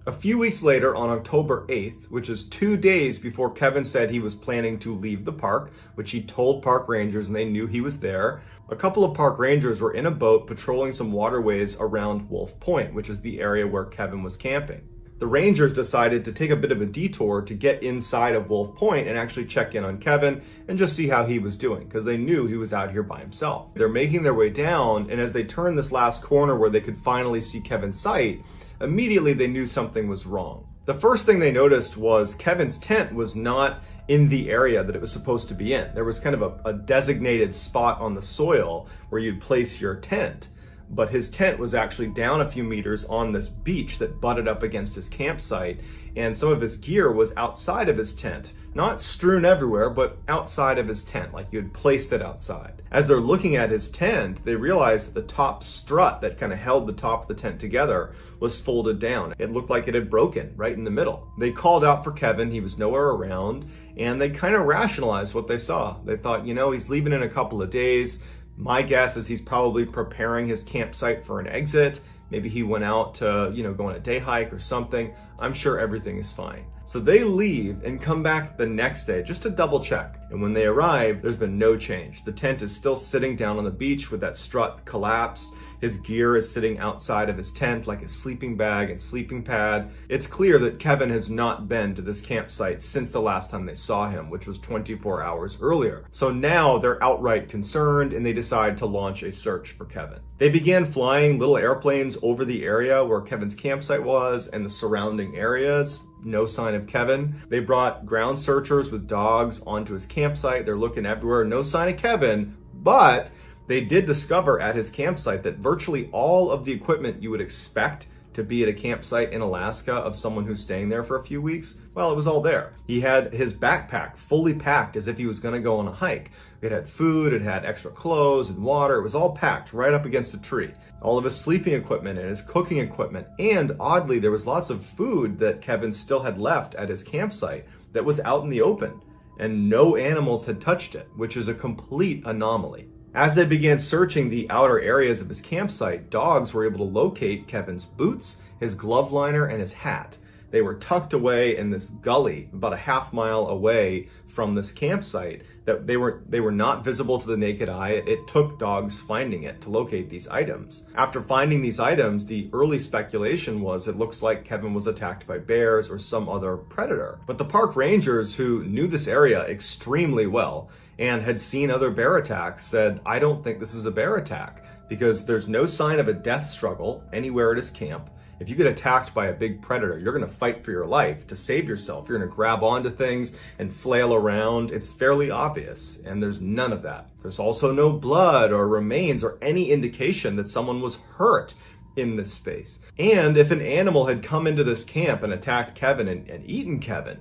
A few weeks later, on October 8th, which is 2 days before Kevin said he was planning to leave the park, which he told park rangers and they knew he was there, a couple of park rangers were in a boat patrolling some waterways around Wolf Point, which is the area where Kevin was camping. The rangers decided to take a bit of a detour to get inside of Wolf Point and actually check in on Kevin and just see how he was doing, because they knew he was out here by himself. They're making their way down, and as they turned this last corner where they could finally see Kevin's sight, immediately they knew something was wrong. The first thing they noticed was Kevin's tent was not in the area that it was supposed to be in. There was kind of a designated spot on the soil where you'd place your tent, but his tent was actually down a few meters on this beach that butted up against his campsite, and some of his gear was outside of his tent. Not strewn everywhere, but outside of his tent, like you had placed it outside. As they're looking at his tent, they realized that the top strut that kind of held the top of the tent together was folded down. It looked like it had broken right in the middle. They called out for Kevin, he was nowhere around, and they kind of rationalized what they saw. They thought, you know, he's leaving in a couple of days. My guess is he's probably preparing his campsite for an exit. Maybe he went out to, go on a day hike or something. I'm sure everything is fine. So they leave and come back the next day just to double check. And when they arrive, there's been no change. The tent is still sitting down on the beach with that strut collapsed. His gear is sitting outside of his tent like his sleeping bag and sleeping pad. It's clear that Kevin has not been to this campsite since the last time they saw him, which was 24 hours earlier. So now they're outright concerned and they decide to launch a search for Kevin. They began flying little airplanes over the area where Kevin's campsite was and the surrounding areas. No sign of Kevin. They brought ground searchers with dogs onto his campsite. They're looking everywhere. No sign of Kevin, but they did discover at his campsite that virtually all of the equipment you would expect to be at a campsite in Alaska of someone who's staying there for a few weeks, well, it was all there. He had his backpack fully packed as if he was going to go on a hike. It had food, it had extra clothes and water. It was all packed right up against a tree. All of his sleeping equipment and his cooking equipment. And oddly, there was lots of food that Kevin still had left at his campsite that was out in the open. And no animals had touched it, which is a complete anomaly. As they began searching the outer areas of his campsite, dogs were able to locate Kevin's boots, his glove liner, and his hat. They were tucked away in this gully about a half-mile away from this campsite. That they were not visible to the naked eye. It took dogs finding it to locate these items. After finding these items, the early speculation was it looks like Kevin was attacked by bears or some other predator. But the park rangers, who knew this area extremely well and had seen other bear attacks, said, I don't think this is a bear attack because there's no sign of a death struggle anywhere at his camp. If you get attacked by a big predator, you're going to fight for your life to save yourself. You're going to grab onto things and flail around. It's fairly obvious, and there's none of that. There's also no blood or remains or any indication that someone was hurt in this space. And if an animal had come into this camp and attacked Kevin and eaten Kevin,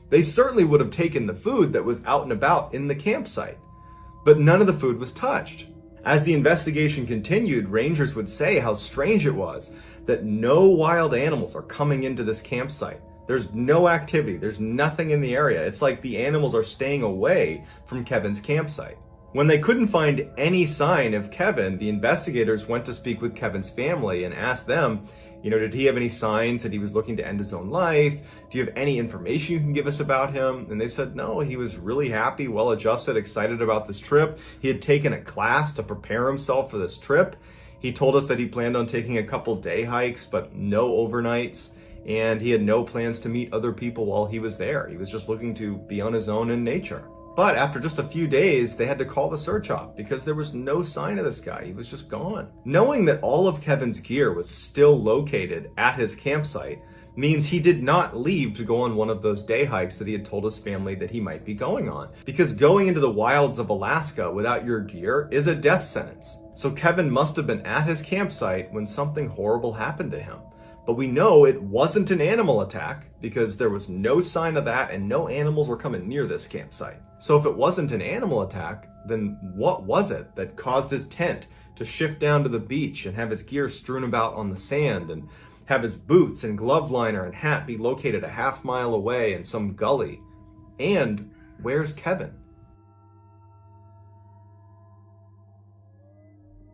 they certainly would have taken the food that was out and about in the campsite. But none of the food was touched. As the investigation continued, rangers would say how strange it was that no wild animals are coming into this campsite. There's no activity. There's nothing in the area. It's like the animals are staying away from Kevin's campsite. When they couldn't find any sign of Kevin, the investigators went to speak with Kevin's family and asked them, did he have any signs that he was looking to end his own life? Do you have any information you can give us about him? And they said, no, he was really happy, well-adjusted, excited about this trip. He had taken a class to prepare himself for this trip. He told us that he planned on taking a couple day hikes, but no overnights. And he had no plans to meet other people while he was there. He was just looking to be on his own in nature. But after just a few days, they had to call the search off because there was no sign of this guy. He was just gone. Knowing that all of Kevin's gear was still located at his campsite means he did not leave to go on one of those day hikes that he had told his family that he might be going on. Because going into the wilds of Alaska without your gear is a death sentence. So Kevin must have been at his campsite when something horrible happened to him. But we know it wasn't an animal attack because there was no sign of that and no animals were coming near this campsite. So if it wasn't an animal attack, then what was it that caused his tent to shift down to the beach and have his gear strewn about on the sand and have his boots and glove liner and hat be located a half-mile away in some gully? And where's Kevin?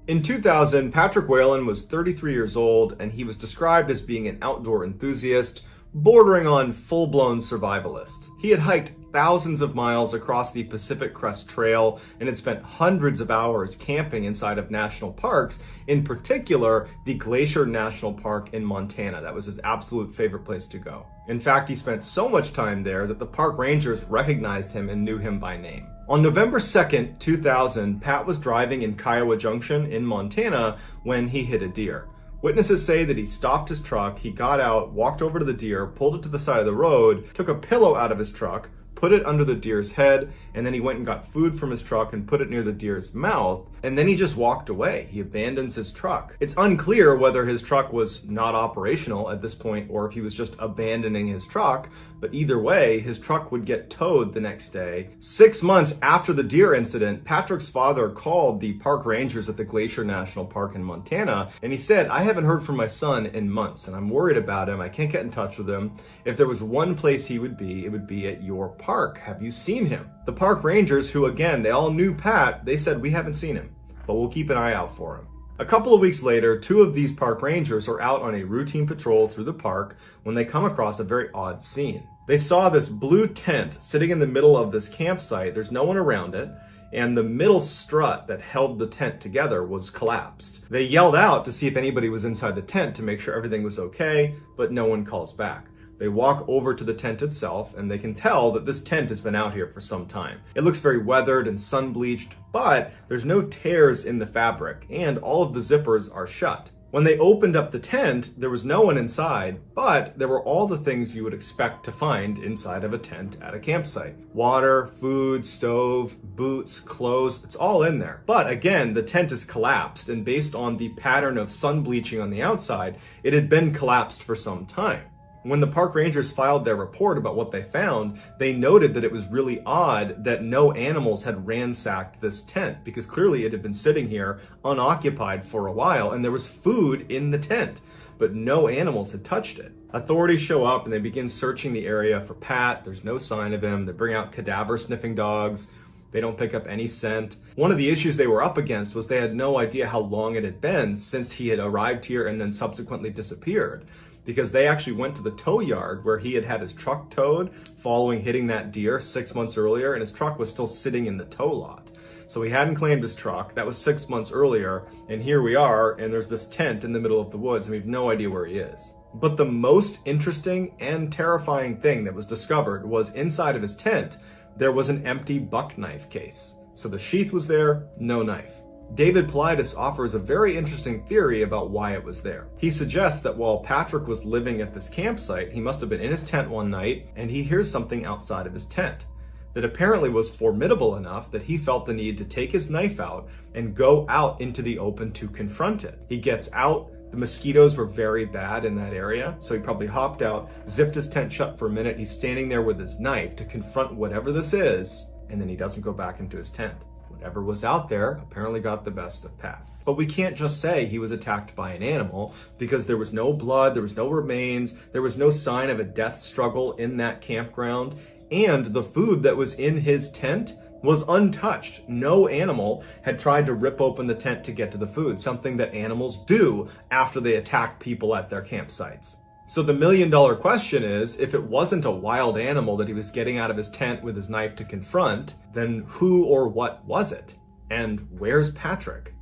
In 2000, Patrick Whalen was 33 years old, and he was described as being an outdoor enthusiast, bordering on full-blown survivalist. He had hiked thousands of miles across the Pacific Crest Trail and had spent hundreds of hours camping inside of national parks, in particular the Glacier National Park in Montana. That was his absolute favorite place to go. In fact, he spent so much time there that the park rangers recognized him and knew him by name. On November 2nd, 2000, Pat was driving in Kiowa Junction in Montana when he hit a deer. Witnesses say that he stopped his truck, he got out, walked over to the deer, pulled it to the side of the road, took a pillow out of his truck, put it under the deer's head, and then he went and got food from his truck and put it near the deer's mouth, and then he just walked away. He abandons his truck. It's unclear whether his truck was not operational at this point or if he was just abandoning his truck, but either way, his truck would get towed the next day. 6 months after the deer incident, Patrick's father called the park rangers at the Glacier National Park in Montana, and he said, I haven't heard from my son in months, and I'm worried about him. I can't get in touch with him. If there was one place he would be, it would be at your park. Have you seen him? The park rangers, who again, they all knew Pat, they said, we haven't seen him, but we'll keep an eye out for him. A couple of weeks later, 2 of these park rangers are out on a routine patrol through the park when they come across a very odd scene. They saw this blue tent sitting in the middle of this campsite. There's no one around it, and the middle strut that held the tent together was collapsed. They yelled out to see if anybody was inside the tent to make sure everything was okay, but no one calls back. They walk over to the tent itself, and they can tell that this tent has been out here for some time. It looks very weathered and sun-bleached, but there's no tears in the fabric, and all of the zippers are shut. When they opened up the tent, there was no one inside, but there were all the things you would expect to find inside of a tent at a campsite. Water, food, stove, boots, clothes, it's all in there. But again, the tent is collapsed, and based on the pattern of sun bleaching on the outside, it had been collapsed for some time. When the park rangers filed their report about what they found, they noted that it was really odd that no animals had ransacked this tent, because clearly it had been sitting here unoccupied for a while and there was food in the tent, but no animals had touched it. Authorities show up and they begin searching the area for Pat. There's no sign of him. They bring out cadaver sniffing dogs. They don't pick up any scent. One of the issues they were up against was they had no idea how long it had been since he had arrived here and then subsequently disappeared, because they actually went to the tow yard where he had had his truck towed following hitting that deer 6 months earlier, and his truck was still sitting in the tow lot. So he hadn't claimed his truck. That was 6 months earlier, and here we are, and there's this tent in the middle of the woods, and we have no idea where he is. But the most interesting and terrifying thing that was discovered was inside of his tent, there was an empty buck knife case. So the sheath was there, no knife. David Paulides offers a very interesting theory about why it was there. He suggests that while Patrick was living at this campsite, he must have been in his tent one night and he hears something outside of his tent that apparently was formidable enough that he felt the need to take his knife out and go out into the open to confront it. He gets out. The mosquitoes were very bad in that area, so he probably hopped out, zipped his tent shut for a minute. He's standing there with his knife to confront whatever this is, and then he doesn't go back into his tent. Whatever was out there apparently got the best of Pat. But we can't just say he was attacked by an animal, because there was no blood, there was no remains, there was no sign of a death struggle in that campground, and the food that was in his tent was untouched. No animal had tried to rip open the tent to get to the food, something that animals do after they attack people at their campsites. So the million-dollar question is, if it wasn't a wild animal that he was getting out of his tent with his knife to confront, then who or what was it? And where's Patrick?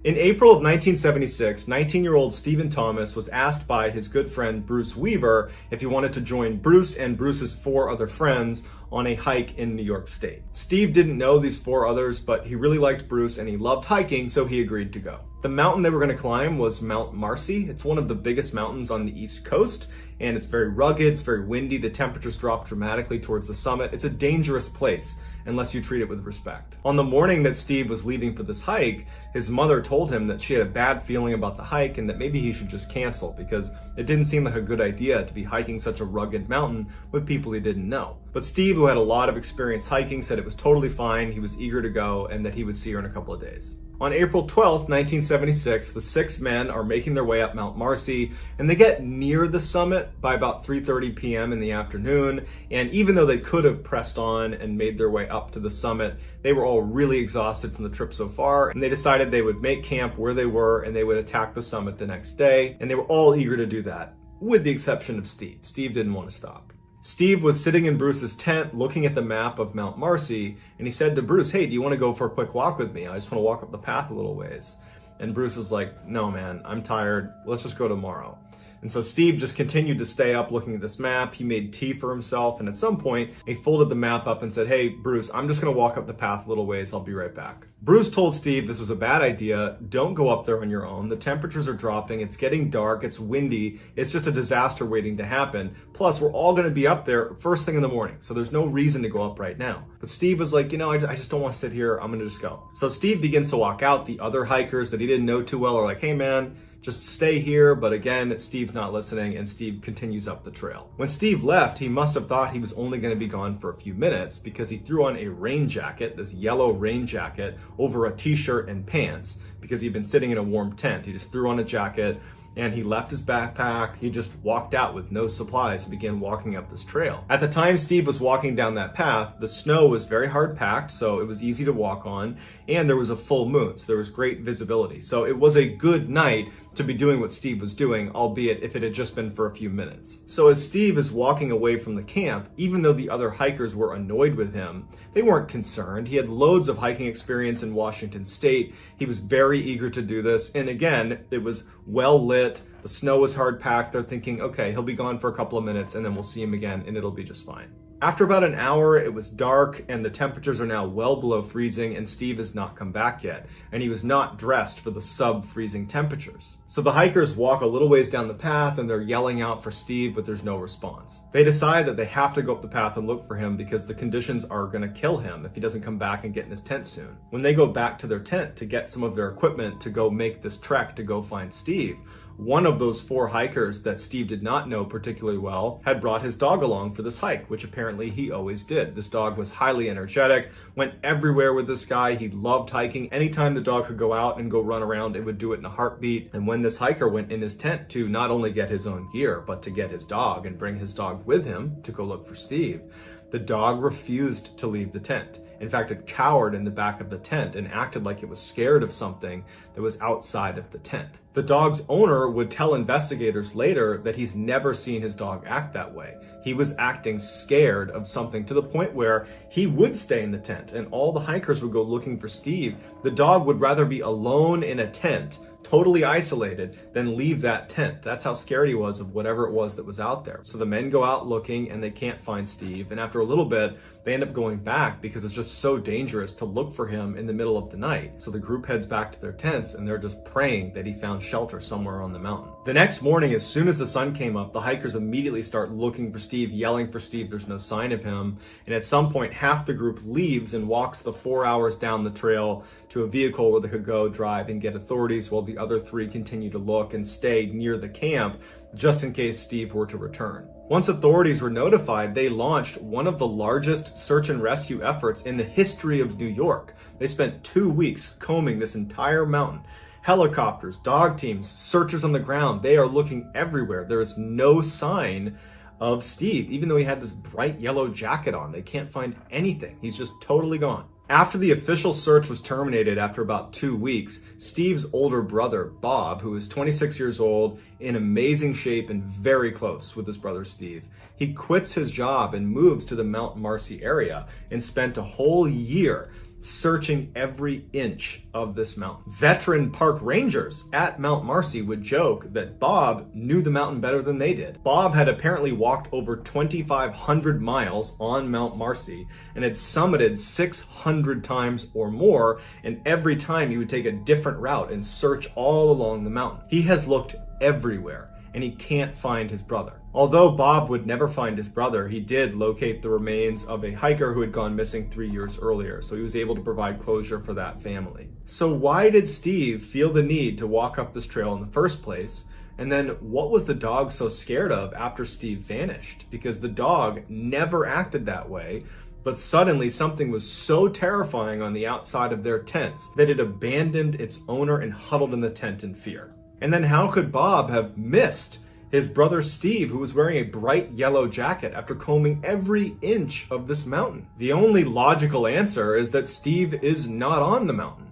In April of 1976, 19-year-old Stephen Thomas was asked by his good friend Bruce Weaver if he wanted to join Bruce and Bruce's 4 other friends on a hike in New York State. Steve didn't know these 4 others, but he really liked Bruce and he loved hiking, so he agreed to go. The mountain they were going to climb was Mount Marcy. It's one of the biggest mountains on the East Coast, and it's very rugged, it's very windy, the temperatures drop dramatically towards the summit. It's a dangerous place unless you treat it with respect. On the morning that Steve was leaving for this hike, his mother told him that she had a bad feeling about the hike and that maybe he should just cancel, because it didn't seem like a good idea to be hiking such a rugged mountain with people he didn't know. But Steve, who had a lot of experience hiking, said it was totally fine, he was eager to go, and that he would see her in a couple of days. On April 12th, 1976, the 6 men are making their way up Mount Marcy, and they get near the summit by about 3:30 p.m. in the afternoon, and even though they could have pressed on and made their way up to the summit, they were all really exhausted from the trip so far, and they decided they would make camp where they were and they would attack the summit the next day, and they were all eager to do that, with the exception of Steve. Steve didn't want to stop. Steve was sitting in Bruce's tent looking at the map of Mount Marcy, and he said to Bruce, "Hey, do you want to go for a quick walk with me? I just want to walk up the path a little ways." And Bruce was like, "No, man, I'm tired. Let's just go tomorrow." And so Steve just continued to stay up looking at this map. He made tea for himself, and at some point, he folded the map up and said, "Hey, Bruce, I'm just going to walk up the path a little ways. I'll be right back." Bruce told Steve this was a bad idea. Don't go up there on your own. The temperatures are dropping. It's getting dark. It's windy. It's just a disaster waiting to happen. Plus, we're all going to be up there first thing in the morning, so there's no reason to go up right now. But Steve was like, I just don't want to sit here. I'm going to just go. So Steve begins to walk out. The other hikers that he didn't know too well are like, "Hey, man, just stay here." But again, Steve's not listening, and Steve continues up the trail. When Steve left, he must have thought he was only going to be gone for a few minutes, because he threw on a rain jacket, this yellow rain jacket, over a t-shirt and pants, because he'd been sitting in a warm tent. He just threw on a jacket and he left his backpack. He just walked out with no supplies and began walking up this trail. At the time Steve was walking down that path, the snow was very hard packed, so it was easy to walk on, and there was a full moon, so there was great visibility. So it was a good night to be doing what Steve was doing, albeit if it had just been for a few minutes. So as Steve is walking away from the camp, even though the other hikers were annoyed with him, they weren't concerned. He had loads of hiking experience in Washington State. He was very eager to do this, and again, it was well lit. The snow was hard packed. They're thinking, okay, he'll be gone for a couple of minutes and then we'll see him again and it'll be just fine. After about an hour, it was dark and the temperatures are now well below freezing, and Steve has not come back yet, and he was not dressed for the sub-freezing temperatures. So the hikers walk a little ways down the path and they're yelling out for Steve, but there's no response. They decide that they have to go up the path and look for him because the conditions are gonna kill him if he doesn't come back and get in his tent soon. When they go back to their tent to get some of their equipment to go make this trek to go find Steve, one of those 4 hikers that Steve did not know particularly well had brought his dog along for this hike, which apparently he always did. This dog was highly energetic, went everywhere with this guy. He loved hiking. Anytime the dog could go out and go run around, it would do it in a heartbeat. And when this hiker went in his tent to not only get his own gear, but to get his dog and bring his dog with him to go look for Steve, the dog refused to leave the tent. In fact, it cowered in the back of the tent and acted like it was scared of something that was outside of the tent. The dog's owner would tell investigators later that he's never seen his dog act that way. He was acting scared of something to the point where he would stay in the tent and all the hikers would go looking for Steve. The dog would rather be alone in a tent, totally isolated, than leave that tent. That's how scared he was of whatever it was that was out there. So the men go out looking and they can't find Steve. And after a little bit, they end up going back because it's just so dangerous to look for him in the middle of the night. So the group heads back to their tents and they're just praying that he found shelter somewhere on the mountain. The next morning, as soon as the sun came up, the hikers immediately start looking for Steve, yelling for Steve. There's no sign of him. And at some point, half the group leaves and walks the 4 hours down the trail to a vehicle where they could go drive and get authorities, while the other 3 continue to look and stay near the camp just in case Steve were to return. Once authorities were notified, they launched one of the largest search and rescue efforts in the history of New York. They spent 2 weeks combing this entire mountain. Helicopters, dog teams, searchers on the ground, they are looking everywhere. There is no sign of Steve, even though he had this bright yellow jacket on. They can't find anything. He's just totally gone. After the official search was terminated after about 2 weeks, Steve's older brother, Bob, who was 26 years old, in amazing shape and very close with his brother Steve, he quits his job and moves to the Mount Marcy area and spent a whole year searching every inch of this mountain. Veteran park rangers at Mount Marcy would joke that Bob knew the mountain better than they did. Bob had apparently walked over 2,500 miles on Mount Marcy and had summited 600 times or more, and every time he would take a different route and search all along the mountain. He has looked everywhere and he can't find his brother. Although Bob would never find his brother, he did locate the remains of a hiker who had gone missing 3 years earlier, so he was able to provide closure for that family. So why did Steve feel the need to walk up this trail in the first place? And then what was the dog so scared of after Steve vanished? Because the dog never acted that way, but suddenly something was so terrifying on the outside of their tents that it abandoned its owner and huddled in the tent in fear. And then how could Bob have missed his brother Steve, who was wearing a bright yellow jacket after combing every inch of this mountain? The only logical answer is that Steve is not on the mountain.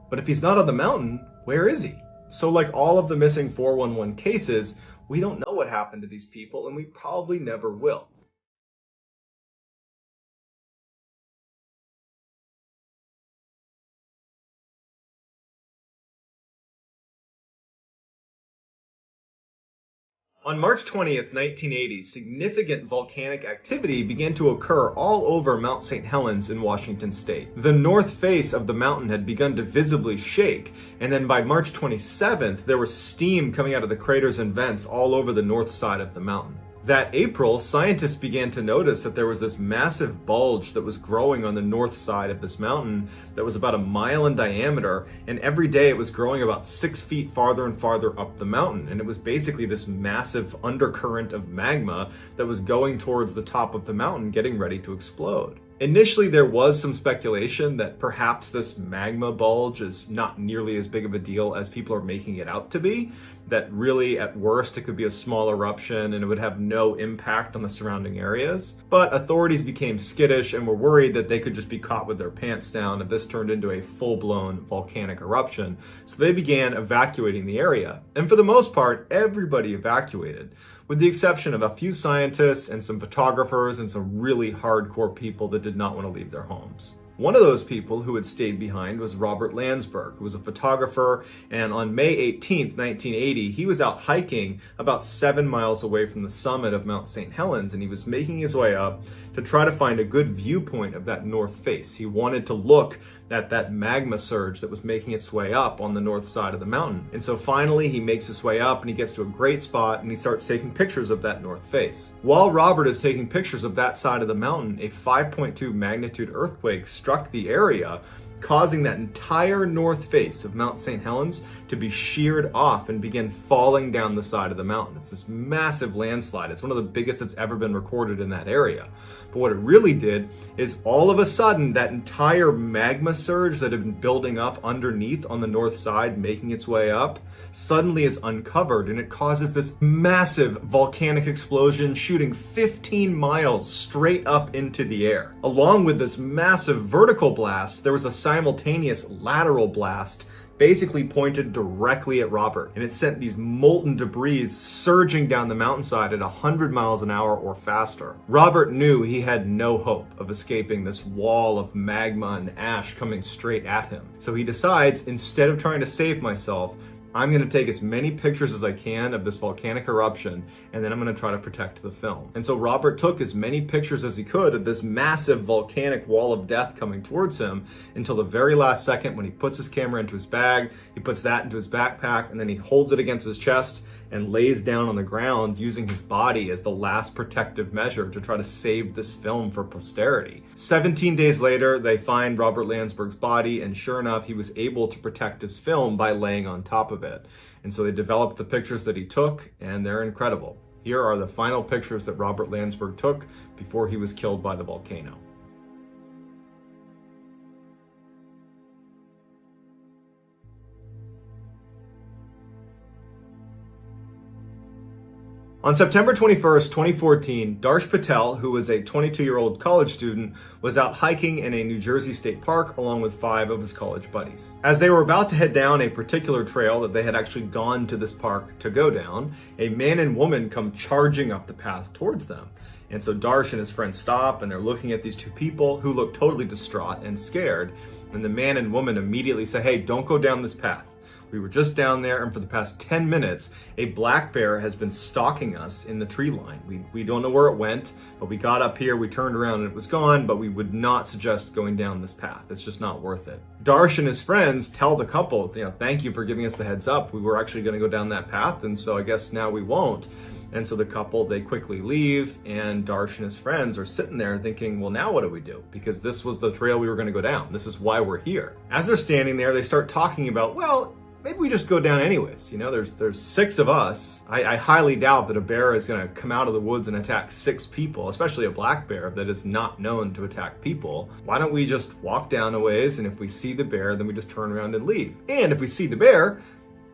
But if he's not on the mountain, where is he? So like all of the missing 411 cases, we don't know what happened to these people, and we probably never will. On March 20th, 1980, significant volcanic activity began to occur all over Mount St. Helens in Washington state. The north face of the mountain had begun to visibly shake, and then by March 27th, there was steam coming out of the craters and vents all over the north side of the mountain. That April, scientists began to notice that there was this massive bulge that was growing on the north side of this mountain that was about 1 mile in diameter, and every day it was growing about 6 feet farther and farther up the mountain, and it was basically this massive undercurrent of magma that was going towards the top of the mountain, getting ready to explode. Initially, there was some speculation that perhaps this magma bulge is not nearly as big of a deal as people are making it out to be, that really at worst it could be a small eruption and it would have no impact on the surrounding areas. But authorities became skittish and were worried that they could just be caught with their pants down if this turned into a full-blown volcanic eruption. So they began evacuating the area. And for the most part, everybody evacuated, with the exception of a few scientists and some photographers and some really hardcore people that did not want to leave their homes. One of those people who had stayed behind was Robert Landsberg, who was a photographer, and on May 18th, 1980, he was out hiking about 7 miles away from the summit of Mount St. Helens, and he was making his way up to try to find a good viewpoint of that north face. He wanted to look at that magma surge that was making its way up on the north side of the mountain. And so finally he makes his way up and he gets to a great spot and he starts taking pictures of that north face. While Robert is taking pictures of that side of the mountain, a 5.2 magnitude earthquake struck the area, causing that entire north face of Mount St. Helens to be sheared off and begin falling down the side of the mountain. It's this massive landslide. It's one of the biggest that's ever been recorded in that area. But what it really did is all of a sudden that entire magma surge that had been building up underneath on the north side, making its way up, suddenly is uncovered, and it causes this massive volcanic explosion shooting 15 miles straight up into the air. Along with this massive vertical blast, there was a simultaneous lateral blast basically pointed directly at Robert, and it sent these molten debris surging down the mountainside at 100 miles an hour or faster. Robert knew he had no hope of escaping this wall of magma and ash coming straight at him. So he decides, instead of trying to save myself, I'm going to take as many pictures as I can of this volcanic eruption, and then I'm going to try to protect the film. And so Robert took as many pictures as he could of this massive volcanic wall of death coming towards him until the very last second when he puts his camera into his bag, he puts that into his backpack, and then he holds it against his chest and lays down on the ground using his body as the last protective measure to try to save this film for posterity. 17 days later, they find Robert Landsberg's body, and sure enough, he was able to protect his film by laying on top of it. And so they developed the pictures that he took, and they're incredible. Here are the final pictures that Robert Landsberg took before he was killed by the volcano. On September 21st, 2014, Darsh Patel, who was a 22-year-old college student, was out hiking in a New Jersey state park along with 5 of his college buddies. As they were about to head down a particular trail that they had actually gone to this park to go down, a man and woman come charging up the path towards them. And so Darsh and his friends stop, and they're looking at these two people who look totally distraught and scared. And the man and woman immediately say, "Hey, don't go down this path. We were just down there, and for the past 10 minutes, a black bear has been stalking us in the tree line. We don't know where it went, but we got up here, we turned around, and it was gone, but we would not suggest going down this path. It's just not worth it." Darsh and his friends tell the couple, "Thank you for giving us the heads up. We were actually going to go down that path, and so I guess now we won't." And so the couple, they quickly leave, and Darsh and his friends are sitting there thinking, well, now what do we do? Because this was the trail we were going to go down. This is why we're here. As they're standing there, they start talking about, well, maybe we just go down anyways. There's 6 of us. I highly doubt that a bear is going to come out of the woods and attack 6 people, especially a black bear that is not known to attack people. Why don't we just walk down a ways, and if we see the bear, then we just turn around and leave. And if we see the bear,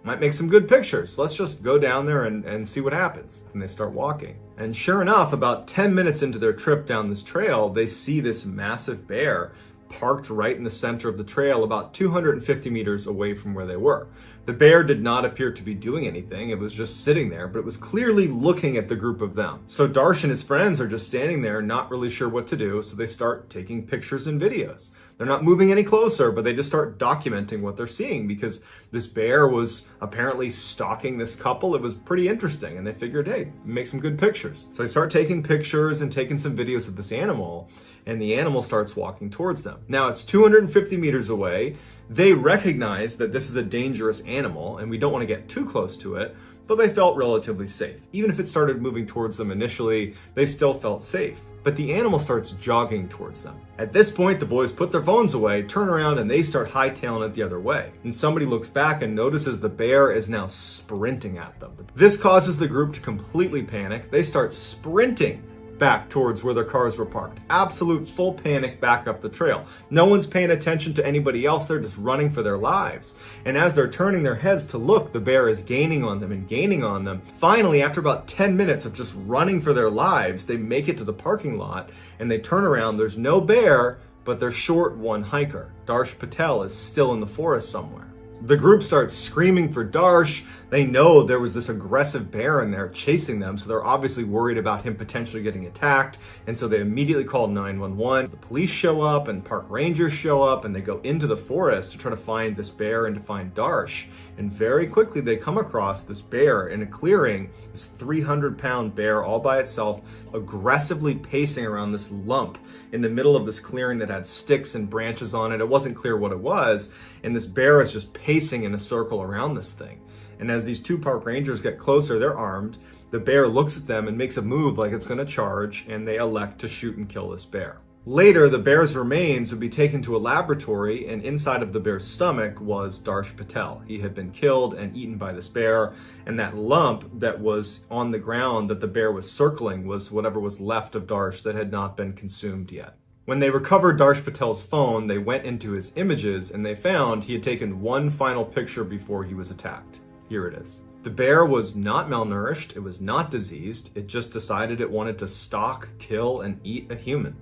might make some good pictures. Let's just go down there and see what happens." And they start walking. And sure enough, about 10 minutes into their trip down this trail, they see this massive bear parked right in the center of the trail about 250 meters away from where they were. The bear did not appear to be doing anything. It was just sitting there, but it was clearly looking at the group of them. So Darsh and his friends are just standing there, not really sure what to do, so they start taking pictures and videos. They're not moving any closer, but they just start documenting what they're seeing because this bear was apparently stalking this couple. It was pretty interesting, and they figured, hey, make some good pictures. So they start taking pictures and taking some videos of this animal, and the animal starts walking towards them. Now it's 250 meters away. They recognize that this is a dangerous animal and we don't want to get too close to it, but they felt relatively safe. Even if it started moving towards them initially, they still felt safe. But the animal starts jogging towards them. At this point, the boys put their phones away, turn around, and they start hightailing it the other way. And somebody looks back and notices the bear is now sprinting at them. This causes the group to completely panic. They start sprinting back towards where their cars were parked. Absolute full panic back up the trail. No one's paying attention to anybody else. They're just running for their lives. And as they're turning their heads to look, the bear is gaining on them and gaining on them. Finally, after about 10 minutes of just running for their lives, they make it to the parking lot and they turn around. There's no bear, but their short one hiker. Darsh Patel is still in the forest somewhere. The group starts screaming for Darsh. They know there was this aggressive bear in there chasing them, so they're obviously worried about him potentially getting attacked, and so they immediately call 911. The police show up and park rangers show up, and they go into the forest to try to find this bear and to find Darsh. And very quickly they come across this bear in a clearing, this 300-pound bear all by itself, aggressively pacing around this lump in the middle of this clearing that had sticks and branches on it. It wasn't clear what it was, and this bear is just pacing in a circle around this thing. And as these two park rangers get closer, they're armed. The bear looks at them and makes a move like it's going to charge, and they elect to shoot and kill this bear. Later, the bear's remains would be taken to a laboratory, and inside of the bear's stomach was Darsh Patel. He had been killed and eaten by this bear, and that lump that was on the ground that the bear was circling was whatever was left of Darsh that had not been consumed yet. When they recovered Darsh Patel's phone, they went into his images, and they found he had taken one final picture before he was attacked. Here it is. The bear was not malnourished, it was not diseased, it just decided it wanted to stalk, kill, and eat a human.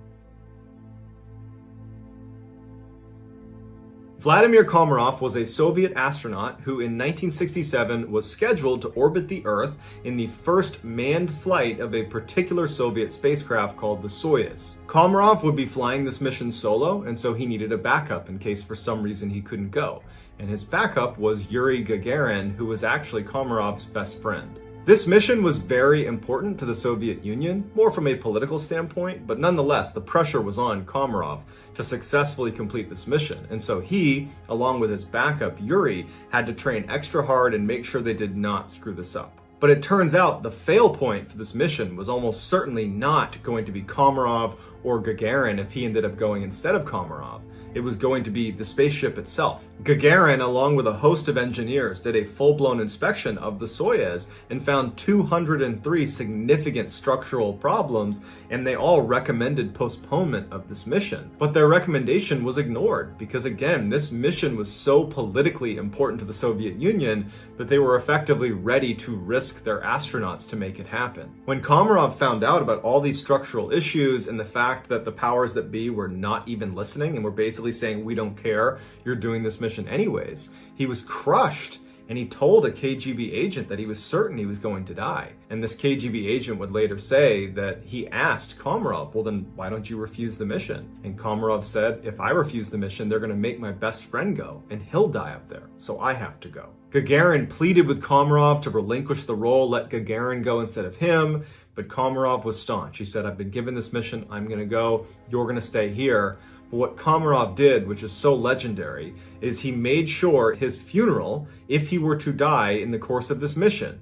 Vladimir Komarov was a Soviet astronaut who in 1967 was scheduled to orbit the Earth in the first manned flight of a particular Soviet spacecraft called the Soyuz. Komarov would be flying this mission solo, and so he needed a backup in case for some reason he couldn't go. And his backup was Yuri Gagarin, who was actually Komarov's best friend. This mission was very important to the Soviet Union, more from a political standpoint, but nonetheless, the pressure was on Komarov to successfully complete this mission. And so he, along with his backup, Yuri, had to train extra hard and make sure they did not screw this up. But it turns out the fail point for this mission was almost certainly not going to be Komarov or Gagarin if he ended up going instead of Komarov. It was going to be the spaceship itself. Gagarin, along with a host of engineers, did a full-blown inspection of the Soyuz and found 203 significant structural problems, and they all recommended postponement of this mission. But their recommendation was ignored because, again, this mission was so politically important to the Soviet Union that they were effectively ready to risk their astronauts to make it happen. When Komarov found out about all these structural issues and the fact that the powers that be were not even listening and were basically saying, we don't care, you're doing this mission anyways, he was crushed, and he told a KGB agent that he was certain he was going to die. And this KGB agent would later say that he asked Komarov, well then why don't you refuse the mission? And Komarov said, if I refuse the mission, they're going to make my best friend go, and he'll die up there, so I have to go. Gagarin pleaded with Komarov to relinquish the role, let Gagarin go instead of him, but Komarov was staunch. He said, I've been given this mission, I'm going to go, you're going to stay here. But what Komarov did, which is so legendary, is he made sure his funeral, if he were to die in the course of this mission,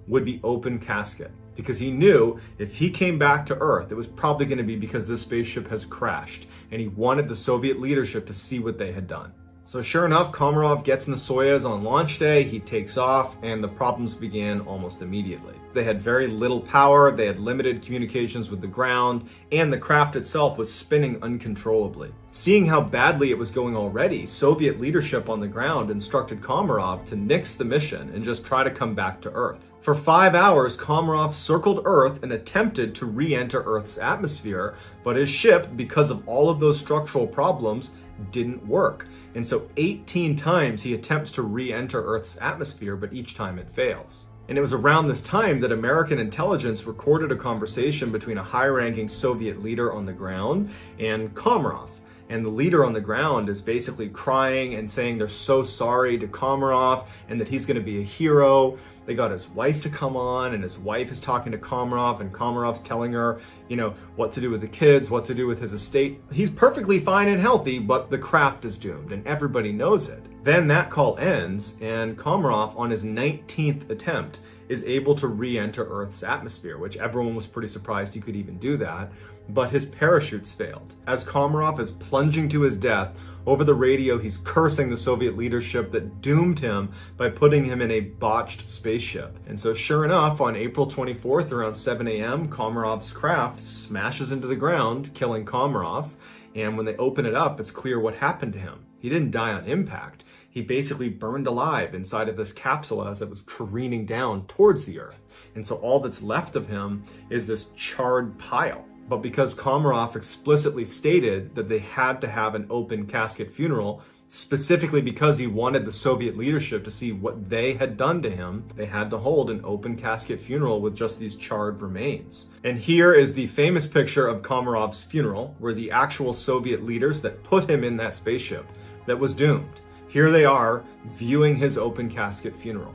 would be open casket. Because he knew if he came back to Earth, it was probably going to be because this spaceship has crashed, and he wanted the Soviet leadership to see what they had done. So sure enough, Komarov gets in the Soyuz on launch day, he takes off, and the problems began almost immediately. They had very little power, they had limited communications with the ground, and the craft itself was spinning uncontrollably. Seeing how badly it was going already, Soviet leadership on the ground instructed Komarov to nix the mission and just try to come back to Earth. For 5 hours, Komarov circled Earth and attempted to re-enter Earth's atmosphere, but his ship, because of all of those structural problems, didn't work. And so 18 times he attempts to re-enter Earth's atmosphere, but each time it fails. And it was around this time that American intelligence recorded a conversation between a high-ranking Soviet leader on the ground and Komarov. And the leader on the ground is basically crying and saying they're so sorry to Komarov and that he's going to be a hero. They got his wife to come on, and his wife is talking to Komarov, and Komarov's telling her, what to do with the kids, what to do with his estate. He's perfectly fine and healthy, but the craft is doomed, and everybody knows it. Then that call ends, and Komarov, on his 19th attempt, is able to re-enter Earth's atmosphere, which everyone was pretty surprised he could even do that, but his parachutes failed. As Komarov is plunging to his death, Over the radio, he's cursing the Soviet leadership that doomed him by putting him in a botched spaceship. And so sure enough, on April 24th around 7 a.m., Komarov's craft smashes into the ground, killing Komarov. And when they open it up, it's clear what happened to him. He didn't die on impact. He basically burned alive inside of this capsule as it was careening down towards the Earth. And so all that's left of him is this charred pile. But because Komarov explicitly stated that they had to have an open casket funeral, specifically because he wanted the Soviet leadership to see what they had done to him, they had to hold an open casket funeral with just these charred remains. And here is the famous picture of Komarov's funeral, where the actual Soviet leaders that put him in that spaceship that was doomed, here they are viewing his open casket funeral.